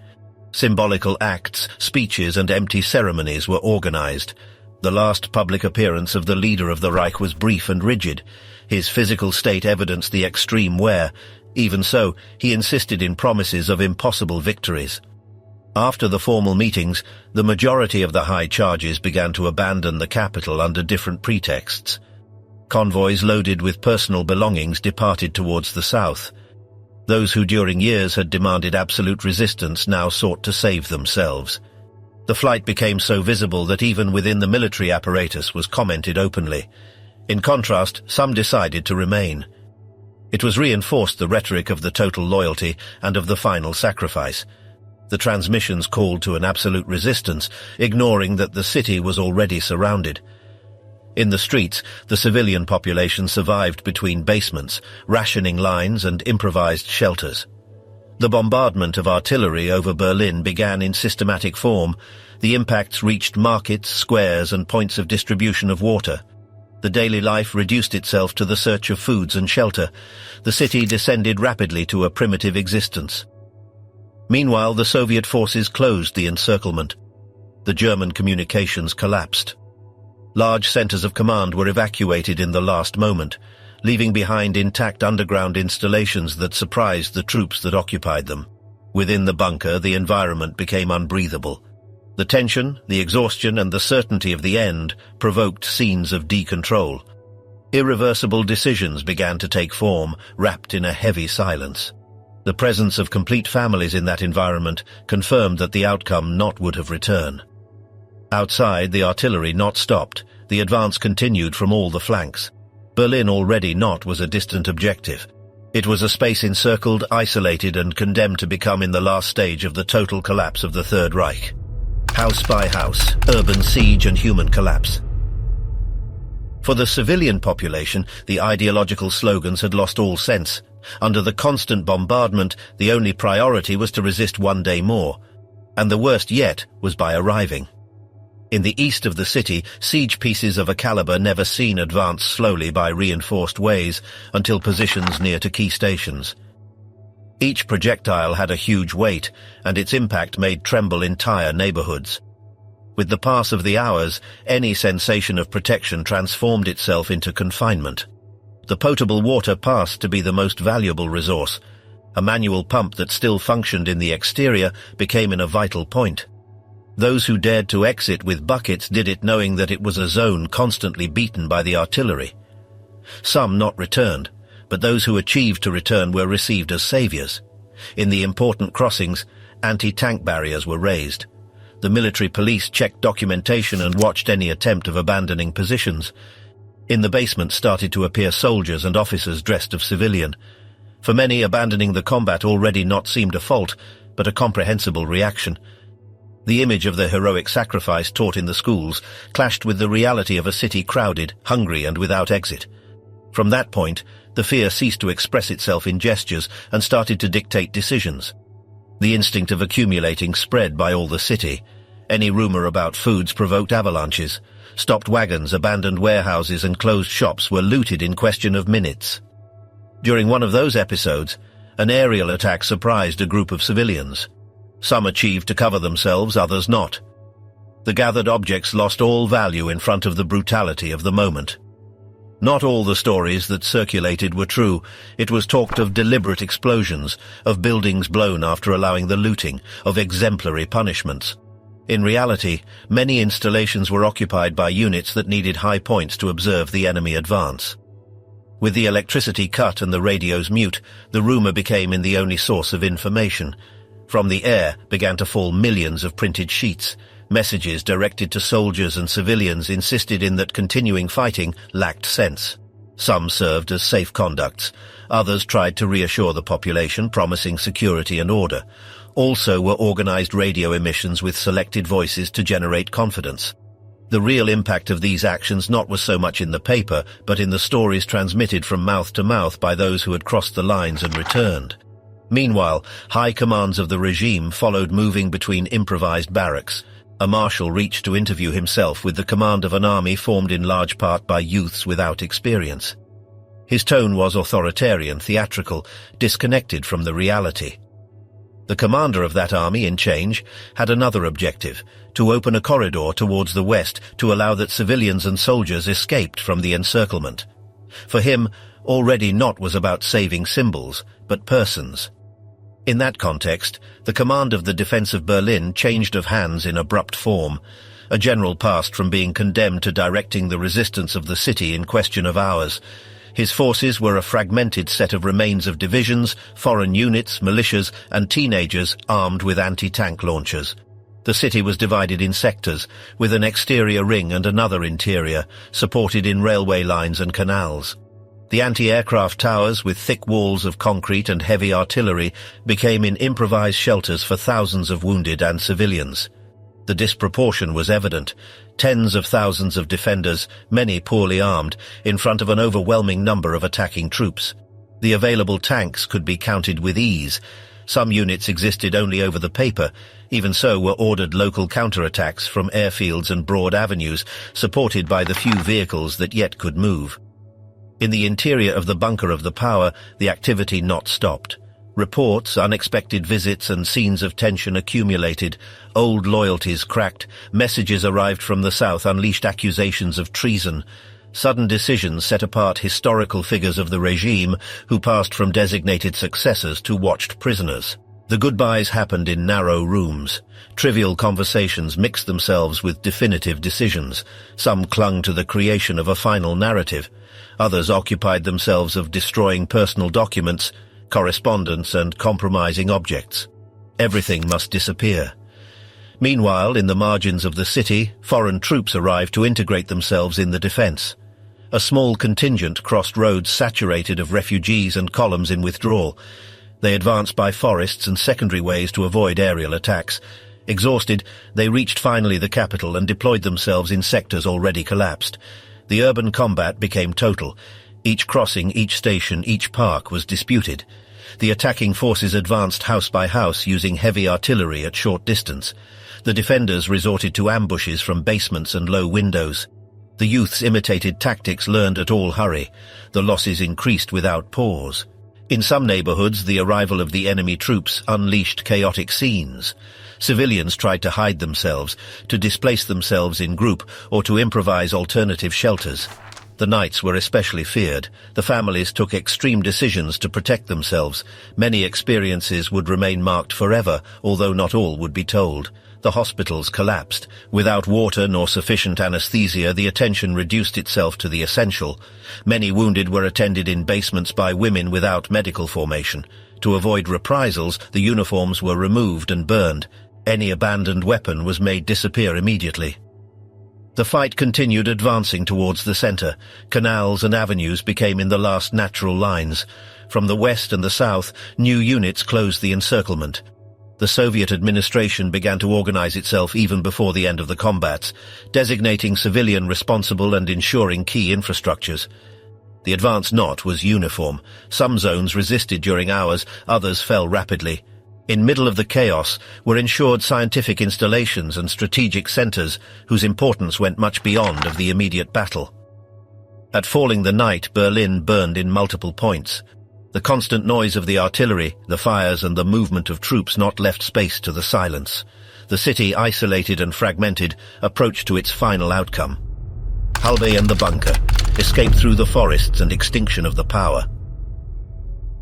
Symbolical acts, speeches and empty ceremonies were organized. The last public appearance of the leader of the Reich was brief and rigid. His physical state evidenced the extreme wear. Even so, he insisted in promises of impossible victories. After the formal meetings, the majority of the high charges began to abandon the capital under different pretexts. Convoys loaded with personal belongings departed towards the south. Those who during years had demanded absolute resistance now sought to save themselves. The flight became so visible that even within the military apparatus was commented openly. In contrast, some decided to remain. It was reinforced the rhetoric of the total loyalty and of the final sacrifice. The transmissions called to an absolute resistance, ignoring that the city was already surrounded. In the streets, the civilian population survived between basements, rationing lines and improvised shelters. The bombardment of artillery over Berlin began in systematic form. The impacts reached markets, squares and points of distribution of water. The daily life reduced itself to the search of foods and shelter. The city descended rapidly to a primitive existence. Meanwhile, the Soviet forces closed the encirclement. The German communications collapsed. Large centers of command were evacuated in the last moment, leaving behind intact underground installations that surprised the troops that occupied them. Within the bunker, the environment became unbreathable. The tension, the exhaustion, and the certainty of the end provoked scenes of decontrol. Irreversible decisions began to take form, wrapped in a heavy silence. The presence of complete families in that environment confirmed that the outcome not would have returned. Outside, the artillery not stopped. The advance continued from all the flanks. Berlin already not was a distant objective. It was a space encircled, isolated and condemned to become in the last stage of the total collapse of the Third Reich. House by house, urban siege and human collapse. For the civilian population, the ideological slogans had lost all sense. Under the constant bombardment, the only priority was to resist one day more. And the worst yet was by arriving. In the east of the city, siege pieces of a caliber never seen advanced slowly by reinforced ways until positions near to key stations. Each projectile had a huge weight, and its impact made tremble entire neighborhoods. With the pass of the hours, any sensation of protection transformed itself into confinement. The potable water passed to be the most valuable resource. A manual pump that still functioned in the exterior became in a vital point. Those who dared to exit with buckets did it knowing that it was a zone constantly beaten by the artillery. Some not returned, but those who achieved to return were received as saviors. In the important crossings, anti-tank barriers were raised. The military police checked documentation and watched any attempt of abandoning positions. In the basement started to appear soldiers and officers dressed of civilian. For many, abandoning the combat already not seemed a fault, but a comprehensible reaction. The image of the heroic sacrifice taught in the schools clashed with the reality of a city crowded, hungry and without exit. From that point, the fear ceased to express itself in gestures and started to dictate decisions. The instinct of accumulating spread by all the city. Any rumor about foods provoked avalanches. Stopped wagons, abandoned warehouses and closed shops were looted in question of minutes. During one of those episodes, an aerial attack surprised a group of civilians. Some achieved to cover themselves, others not. The gathered objects lost all value in front of the brutality of the moment. Not all the stories that circulated were true. It was talked of deliberate explosions, of buildings blown after allowing the looting, of exemplary punishments. In reality, many installations were occupied by units that needed high points to observe the enemy advance. With the electricity cut and the radios mute, the rumor became the only source of information. From the air began to fall millions of printed sheets. Messages directed to soldiers and civilians insisted in that continuing fighting lacked sense. Some served as safe conducts. Others tried to reassure the population, promising security and order. Also were organized radio emissions with selected voices to generate confidence. The real impact of these actions not was so much in the paper, but in the stories transmitted from mouth to mouth by those who had crossed the lines and returned. Meanwhile, high commands of the regime followed, moving between improvised barracks. A marshal reached to interview himself with the command of an army formed in large part by youths without experience. His tone was authoritarian, theatrical, disconnected from the reality. The commander of that army in change had another objective: to open a corridor towards the west to allow that civilians and soldiers escaped from the encirclement. For him, already not was about saving symbols, but persons. In that context, the command of the defense of Berlin changed of hands in abrupt form. A general passed from being condemned to directing the resistance of the city in question of hours. His forces were a fragmented set of remains of divisions, foreign units, militias, and teenagers armed with anti-tank launchers. The city was divided in sectors, with an exterior ring and another interior, supported in railway lines and canals. The anti-aircraft towers, with thick walls of concrete and heavy artillery, became in improvised shelters for thousands of wounded and civilians. The disproportion was evident. Tens of thousands of defenders, many poorly armed, in front of an overwhelming number of attacking troops. The available tanks could be counted with ease. Some units existed only over the paper. Even so, were ordered local counterattacks from airfields and broad avenues, supported by the few vehicles that yet could move. In the interior of the bunker of the power, the activity not stopped. Reports, unexpected visits, and scenes of tension accumulated. Old loyalties cracked. Messages arrived from the south unleashed accusations of treason. Sudden decisions set apart historical figures of the regime who passed from designated successors to watched prisoners. The goodbyes happened in narrow rooms. Trivial conversations mixed themselves with definitive decisions. Some clung to the creation of a final narrative. Others occupied themselves of destroying personal documents, correspondence, and compromising objects. Everything must disappear. Meanwhile, in the margins of the city, foreign troops arrived to integrate themselves in the defense. A small contingent crossed roads saturated of refugees and columns in withdrawal. They advanced by forests and secondary ways to avoid aerial attacks. Exhausted, they reached finally the capital and deployed themselves in sectors already collapsed. The urban combat became total. Each crossing, each station, each park was disputed. The attacking forces advanced house by house using heavy artillery at short distance. The defenders resorted to ambushes from basements and low windows. The youths imitated tactics learned at all hurry. The losses increased without pause. In some neighborhoods, the arrival of the enemy troops unleashed chaotic scenes. Civilians tried to hide themselves, to displace themselves in group, or to improvise alternative shelters. The nights were especially feared. The families took extreme decisions to protect themselves. Many experiences would remain marked forever, although not all would be told. The hospitals collapsed. Without water nor sufficient anesthesia, the attention reduced itself to the essential. Many wounded were attended in basements by women without medical formation. To avoid reprisals, the uniforms were removed and burned. Any abandoned weapon was made disappear immediately. The fight continued, advancing towards the center. Canals and avenues became in the last natural lines. From the west and the south, new units closed the encirclement. The Soviet administration began to organize itself even before the end of the combats, designating civilian responsible and ensuring key infrastructures. The advance not was uniform. Some zones resisted during hours, others fell rapidly. In middle of the chaos were ensured scientific installations and strategic centers whose importance went much beyond of the immediate battle. At falling the night, Berlin burned in multiple points. The constant noise of the artillery, the fires, and the movement of troops not left space to the silence. The city, isolated and fragmented, approached to its final outcome. Halbe and the bunker, escape through the forests and extinction of the power.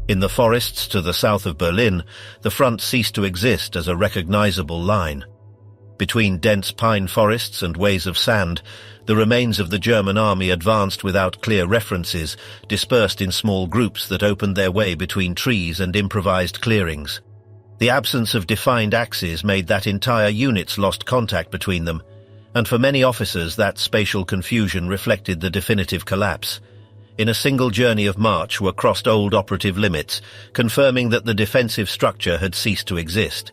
In the forests to the south of Berlin, the front ceased to exist as a recognizable line. Between dense pine forests and ways of sand, the remains of the German army advanced without clear references, dispersed in small groups that opened their way between trees and improvised clearings. The absence of defined axes made that entire units lost contact between them, and for many officers that spatial confusion reflected the definitive collapse. In a single journey of march were crossed old operative limits, confirming that the defensive structure had ceased to exist.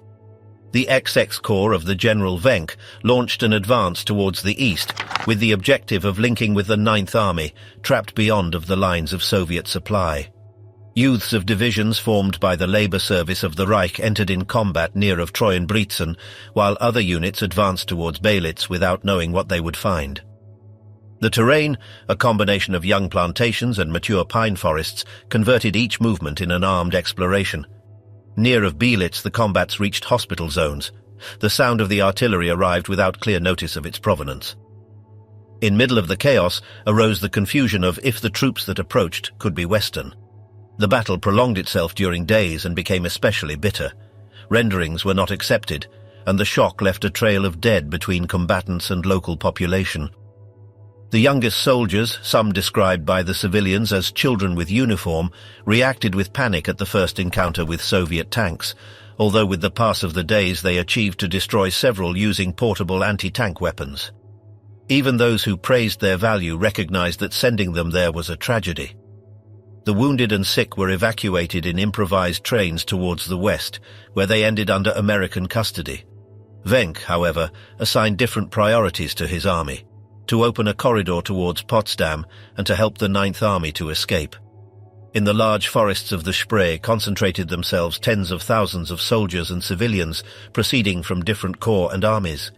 The XX Corps of the General Wenck launched an advance towards the east with the objective of linking with the Ninth Army, trapped beyond of the lines of Soviet supply. Youths of divisions formed by the labor service of the Reich entered in combat near of Treuenbrietzen, while other units advanced towards Belitz without knowing what they would find. The terrain, a combination of young plantations and mature pine forests, converted each movement in an armed exploration. Near of Belitz, the combats reached hospital zones. The sound of the artillery arrived without clear notice of its provenance. In middle of the chaos arose the confusion of if the troops that approached could be Western. The battle prolonged itself during days and became especially bitter. Renderings were not accepted, and the shock left a trail of dead between combatants and local population. The youngest soldiers, some described by the civilians as children with uniform, reacted with panic at the first encounter with Soviet tanks, although with the pass of the days they achieved to destroy several using portable anti-tank weapons. Even those who praised their value recognized that sending them there was a tragedy. The wounded and sick were evacuated in improvised trains towards the west, where they ended under American custody. Wenck, however, assigned different priorities to his army: to open a corridor towards Potsdam and to help the Ninth Army to escape. In the large forests of the Spree concentrated themselves tens of thousands of soldiers and civilians proceeding from different corps and armies.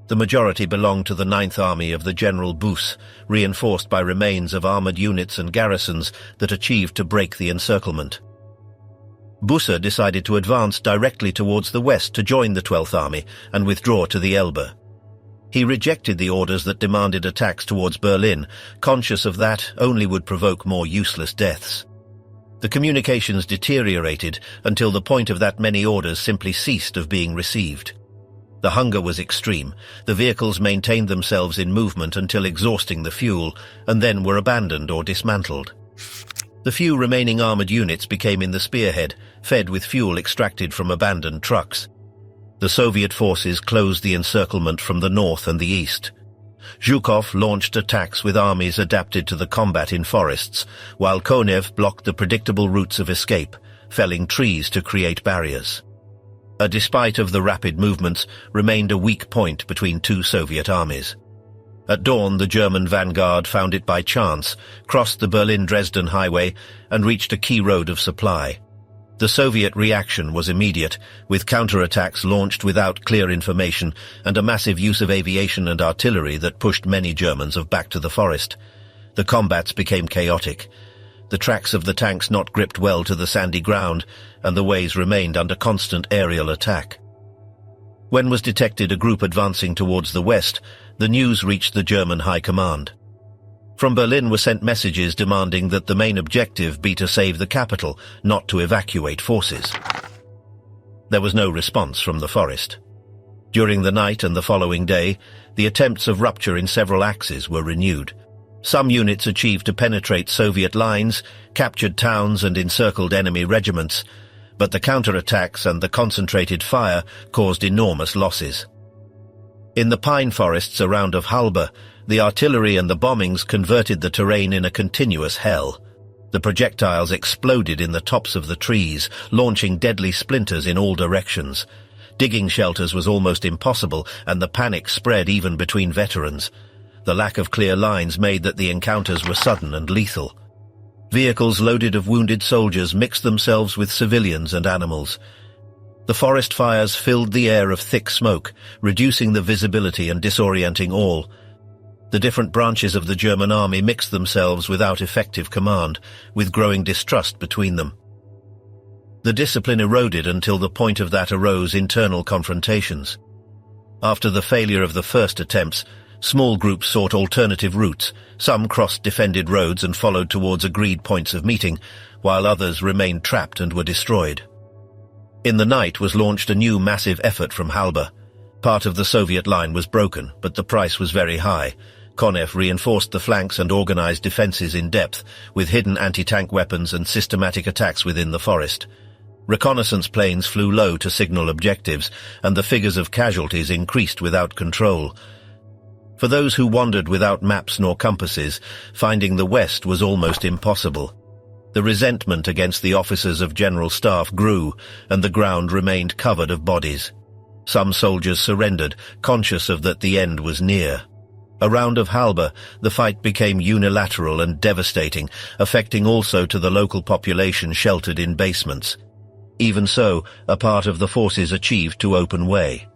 The majority belonged to the Ninth Army of the General Busse, reinforced by remains of armored units and garrisons that achieved to break the encirclement. Busse decided to advance directly towards the west to join the 12th Army and withdraw to the Elbe. He rejected the orders that demanded attacks towards Berlin, conscious of that only would provoke more useless deaths. The communications deteriorated until the point of that many orders simply ceased of being received. The hunger was extreme. The vehicles maintained themselves in movement until exhausting the fuel, and then were abandoned or dismantled. The few remaining armored units became in the spearhead, fed with fuel extracted from abandoned trucks. The Soviet forces closed the encirclement from the north and the east. Zhukov launched attacks with armies adapted to the combat in forests, while Konev blocked the predictable routes of escape, felling trees to create barriers. A despite of the rapid movements remained a weak point between two Soviet armies. At dawn, the German vanguard found it by chance, crossed the Berlin-Dresden highway, and reached a key road of supply. The Soviet reaction was immediate, with counterattacks launched without clear information and a massive use of aviation and artillery that pushed many Germans back to the forest. The combats became chaotic. The tracks of the tanks not gripped well to the sandy ground, and the ways remained under constant aerial attack. When was detected a group advancing towards the west, the news reached the German High Command. From Berlin were sent messages demanding that the main objective be to save the capital, not to evacuate forces. There was no response from the forest. During the night and the following day, the attempts of rupture in several axes were renewed. Some units achieved to penetrate Soviet lines, captured towns and encircled enemy regiments, but the counterattacks and the concentrated fire caused enormous losses. In the pine forests around of Halbe, the artillery and the bombings converted the terrain in a continuous hell. The projectiles exploded in the tops of the trees, launching deadly splinters in all directions. Digging shelters was almost impossible, and the panic spread even between veterans. The lack of clear lines made that the encounters were sudden and lethal. Vehicles loaded of wounded soldiers mixed themselves with civilians and animals. The forest fires filled the air of thick smoke, reducing the visibility and disorienting all. The different branches of the German army mixed themselves without effective command, with growing distrust between them. The discipline eroded until the point of that arose internal confrontations. After the failure of the first attempts, small groups sought alternative routes. Some crossed defended roads and followed towards agreed points of meeting, while others remained trapped and were destroyed. In the night was launched a new massive effort from Halbe. Part of the Soviet line was broken, but the price was very high. Konev reinforced the flanks and organized defenses in depth, with hidden anti-tank weapons and systematic attacks within the forest. Reconnaissance planes flew low to signal objectives, and the figures of casualties increased without control. For those who wandered without maps nor compasses, finding the west was almost impossible. The resentment against the officers of General Staff grew, and the ground remained covered of bodies. Some soldiers surrendered, conscious of that the end was near. Around of Halbe, the fight became unilateral and devastating, affecting also to the local population sheltered in basements. Even so, a part of the forces achieved to open way.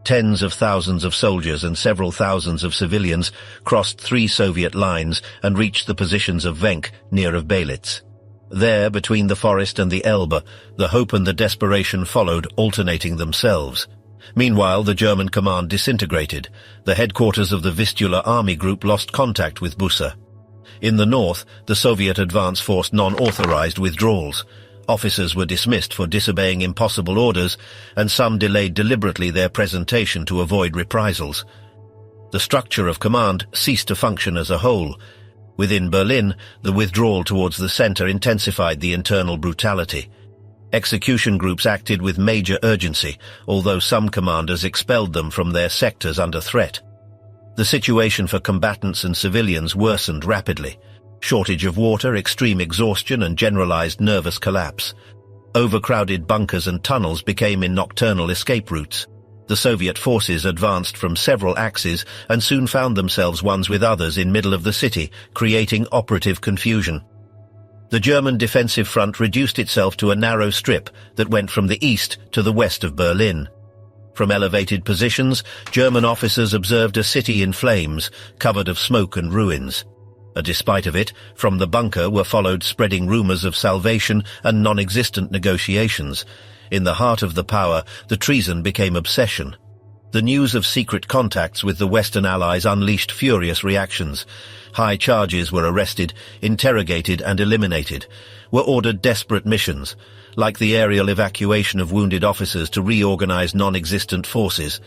Tens of thousands of soldiers and several thousands of civilians crossed 3 Soviet lines and reached the positions of Wenk, near of Belitz. There, between the forest and the Elbe, the hope and the desperation followed, alternating themselves. Meanwhile, the German command disintegrated. The headquarters of the Vistula army group lost contact with Bussa. In the north, the Soviet advance forced non-authorized withdrawals. Officers were dismissed for disobeying impossible orders, and some delayed deliberately their presentation to avoid reprisals. The structure of command ceased to function as a whole. Within Berlin, the withdrawal towards the center intensified the internal brutality. Execution groups acted with major urgency, although some commanders expelled them from their sectors under threat. The situation for combatants and civilians worsened rapidly. Shortage of water, extreme exhaustion, and generalized nervous collapse. Overcrowded bunkers and tunnels became nocturnal escape routes. The Soviet forces advanced from several axes and soon found themselves ones with others in middle of the city, creating operative confusion. The German defensive front reduced itself to a narrow strip that went from the east to the west of Berlin. From elevated positions, German officers observed a city in flames, covered of smoke and ruins. Despite of it, from the bunker were followed spreading rumors of salvation and non-existent negotiations. In the heart of the power, the treason became obsession. The news of secret contacts with the Western Allies unleashed furious reactions. High charges were arrested, interrogated and eliminated. Were ordered desperate missions, like the aerial evacuation of wounded officers to reorganize non-existent forces.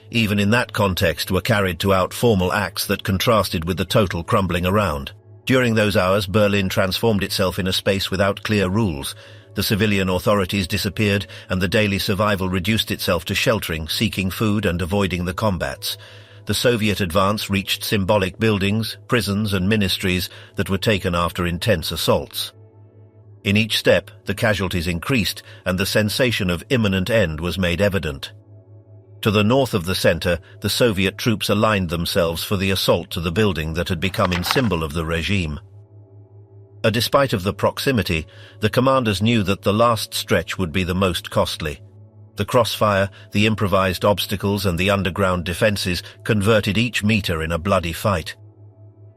Even in that context were carried out formal acts that contrasted with the total crumbling around. During those hours, Berlin transformed itself in a space without clear rules. The civilian authorities disappeared, and the daily survival reduced itself to sheltering, seeking food, and avoiding the combats. The Soviet advance reached symbolic buildings, prisons, and ministries that were taken after intense assaults. In each step, the casualties increased, and the sensation of imminent end was made evident. To the north of the center, the Soviet troops aligned themselves for the assault to the building that had become a symbol of the regime. Despite of the proximity, the commanders knew that the last stretch would be the most costly. The crossfire, the improvised obstacles, and the underground defenses converted each meter in a bloody fight.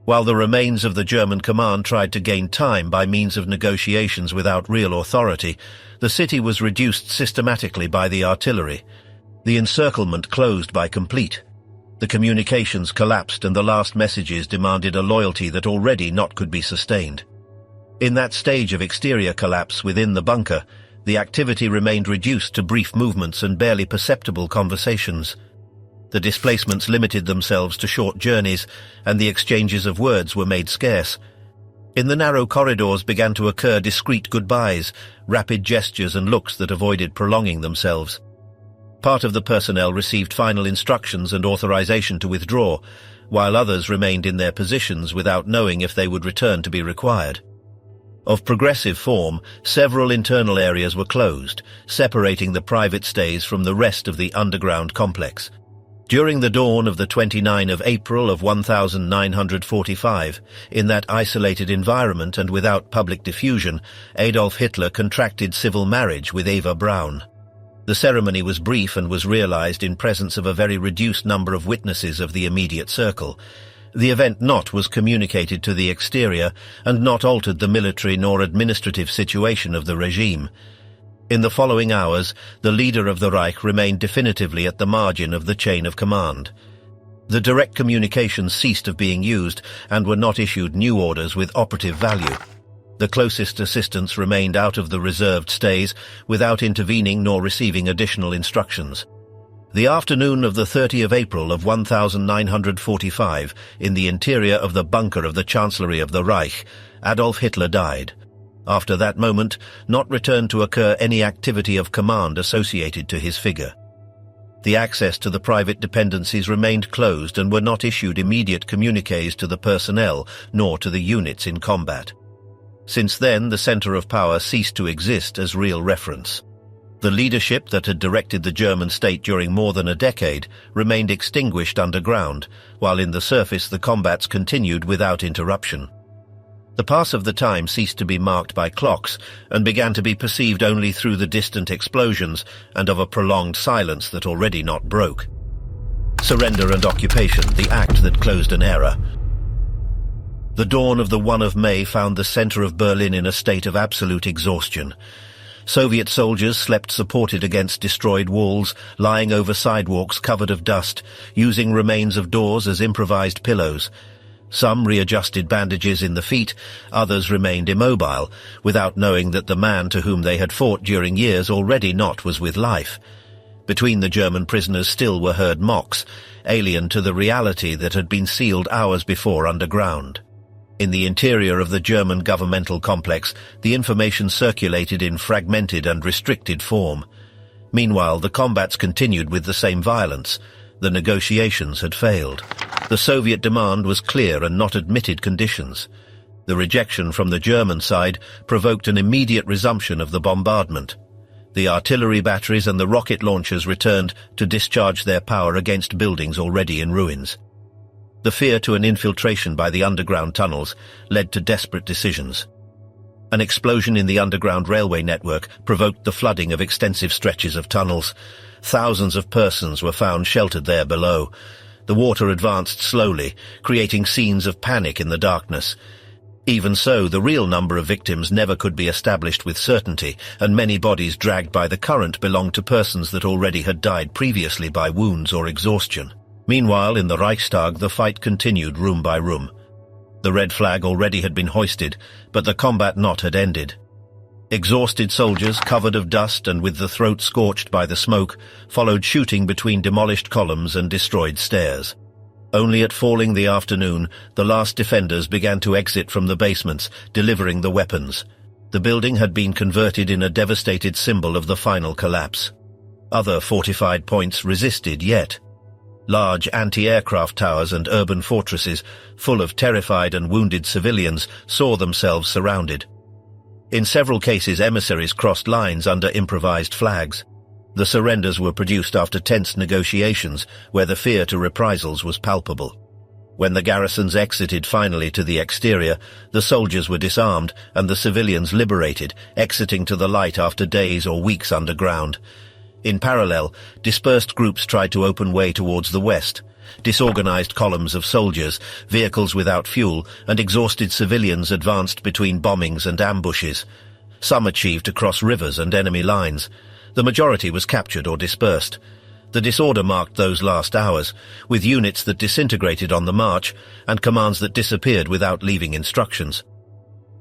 While the remains of the German command tried to gain time by means of negotiations without real authority, the city was reduced systematically by the artillery. The encirclement closed by complete. The communications collapsed, and the last messages demanded a loyalty that already not could be sustained. In that stage of exterior collapse within the bunker, the activity remained reduced to brief movements and barely perceptible conversations. The displacements limited themselves to short journeys, and the exchanges of words were made scarce. In the narrow corridors began to occur discreet goodbyes, rapid gestures and looks that avoided prolonging themselves. Part of the personnel received final instructions and authorization to withdraw, while others remained in their positions without knowing if they would return to be required. Of progressive form, several internal areas were closed, separating the private stays from the rest of the underground complex. During the dawn of the 29th of April of 1945, in that isolated environment and without public diffusion, Adolf Hitler contracted civil marriage with Eva Braun. The ceremony was brief and was realized in presence of a very reduced number of witnesses of the immediate circle. The event not was communicated to the exterior and not altered the military nor administrative situation of the regime. In the following hours, the leader of the Reich remained definitively at the margin of the chain of command. The direct communications ceased of being used and were not issued new orders with operative value. The closest assistants remained out of the reserved stays without intervening nor receiving additional instructions. The afternoon of the 30th of April of 1945, in the interior of the bunker of the Chancellery of the Reich, Adolf Hitler died. After that moment, not returned to occur any activity of command associated to his figure. The access to the private dependencies remained closed and were not issued immediate communiques to the personnel nor to the units in combat. Since then, the center of power ceased to exist as real reference. The leadership that had directed the German state during more than a decade remained extinguished underground, while in the surface the combats continued without interruption. The pass of the time ceased to be marked by clocks and began to be perceived only through the distant explosions and of a prolonged silence that already not broke. Surrender and occupation, the act that closed an era. The dawn of the 1 of May found the center of Berlin in a state of absolute exhaustion. Soviet soldiers slept supported against destroyed walls, lying over sidewalks covered of dust, using remains of doors as improvised pillows. Some readjusted bandages in the feet, others remained immobile, without knowing that the man to whom they had fought during years already not was with life. Between the German prisoners still were heard mocks, alien to the reality that had been sealed hours before underground. In the interior of the German governmental complex, the information circulated in fragmented and restricted form. Meanwhile, the combats continued with the same violence. The negotiations had failed. The Soviet demand was clear and not admitted conditions. The rejection from the German side provoked an immediate resumption of the bombardment. The artillery batteries and the rocket launchers returned to discharge their power against buildings already in ruins. The fear to an infiltration by the underground tunnels led to desperate decisions. An explosion in the underground railway network provoked the flooding of extensive stretches of tunnels. Thousands of persons were found sheltered there below. The water advanced slowly, creating scenes of panic in the darkness. Even so, the real number of victims never could be established with certainty, and many bodies dragged by the current belonged to persons that already had died previously by wounds or exhaustion. Meanwhile, in the Reichstag, the fight continued room by room. The red flag already had been hoisted, but the combat knot had ended. Exhausted soldiers, covered of dust and with the throat scorched by the smoke, followed shooting between demolished columns and destroyed stairs. Only at falling the afternoon, the last defenders began to exit from the basements, delivering the weapons. The building had been converted in a devastated symbol of the final collapse. Other fortified points resisted yet. Large anti-aircraft towers and urban fortresses, full of terrified and wounded civilians, saw themselves surrounded. In several cases, emissaries crossed lines under improvised flags. The surrenders were produced after tense negotiations, where the fear to reprisals was palpable. When the garrisons exited finally to the exterior, the soldiers were disarmed and the civilians liberated, exiting to the light after days or weeks underground. In parallel, dispersed groups tried to open way towards the west. Disorganized columns of soldiers, vehicles without fuel, and exhausted civilians advanced between bombings and ambushes. Some achieved to cross rivers and enemy lines. The majority was captured or dispersed. The disorder marked those last hours, with units that disintegrated on the march and commands that disappeared without leaving instructions.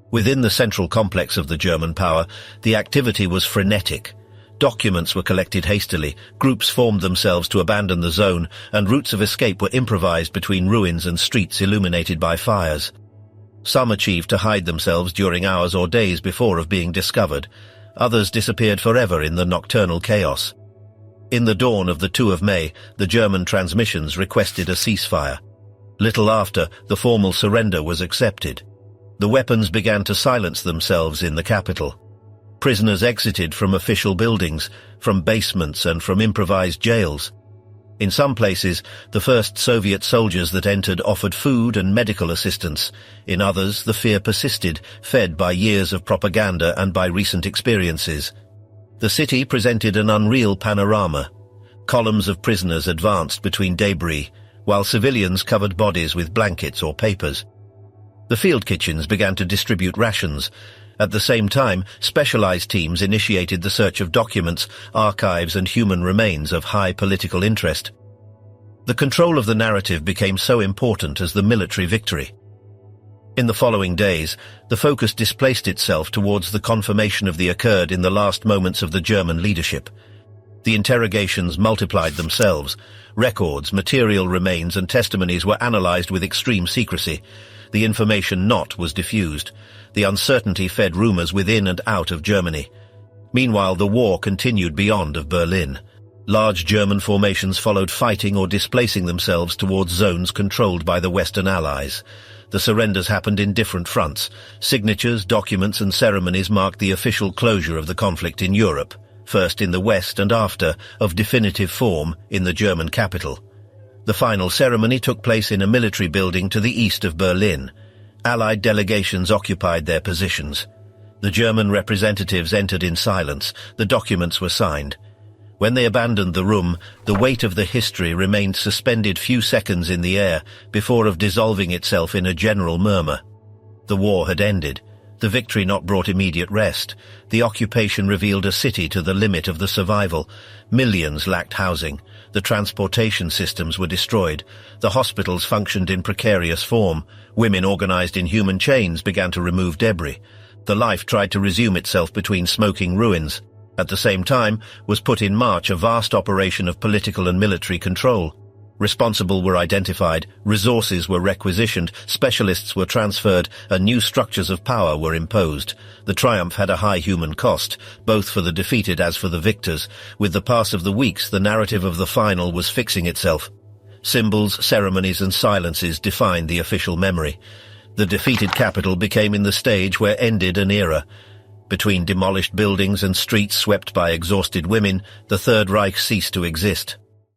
Within the central complex of the German power, the activity was frenetic. Documents were collected hastily, groups formed themselves to abandon the zone, and routes of escape were improvised between ruins and streets illuminated by fires. Some achieved to hide themselves during hours or days before of being discovered. Others disappeared forever in the nocturnal chaos. In the dawn of the 2 of May, the German transmissions requested a ceasefire. Little after, the formal surrender was accepted. The weapons began to silence themselves in the capital. Prisoners exited from official buildings, from basements and from improvised jails. In some places, the first Soviet soldiers that entered offered food and medical assistance. In others, the fear persisted, fed by years of propaganda and by recent experiences. The city presented an unreal panorama. Columns of prisoners advanced between debris, while civilians covered bodies with blankets or papers. The field kitchens began to distribute rations. At the same time, specialized teams initiated the search of documents, archives, and human remains of high political interest. The control of the narrative became so important as the military victory. In the following days, the focus displaced itself towards the confirmation of the occurred in the last moments of the German leadership. The interrogations multiplied themselves. Records, material remains, and testimonies were analyzed with extreme secrecy. The information not was diffused. The uncertainty fed rumors within and out of Germany. Meanwhile, the war continued beyond of Berlin. Large German formations followed, fighting or displacing themselves towards zones controlled by the Western Allies. The surrenders happened in different fronts. Signatures, documents, and ceremonies marked the official closure of the conflict in Europe. first in the west and after, of definitive form, in the German capital. The final ceremony took place in a military building to the east of Berlin. Allied delegations occupied their positions. The German representatives entered in silence. The documents were signed. When they abandoned the room, the weight of the history remained suspended few seconds in the air before dissolving itself in a general murmur. The war had ended. The victory not brought immediate rest. The occupation revealed a city to the limit of the survival. Millions lacked housing. The transportation systems were destroyed. The hospitals functioned in precarious form. Women organized in human chains began to remove debris. The life tried to resume itself between smoking ruins. At the same time was put in march a vast operation of political and military control. Responsible were identified, resources were requisitioned, specialists were transferred, and new structures of power were imposed. The triumph had a high human cost, both for the defeated as for the victors. With the pass of the weeks, the narrative of the final was fixing itself. Symbols, ceremonies, and silences defined the official memory. The defeated capital became in the stage where ended an era. Between demolished buildings and streets swept by exhausted women, the Third Reich ceased to exist.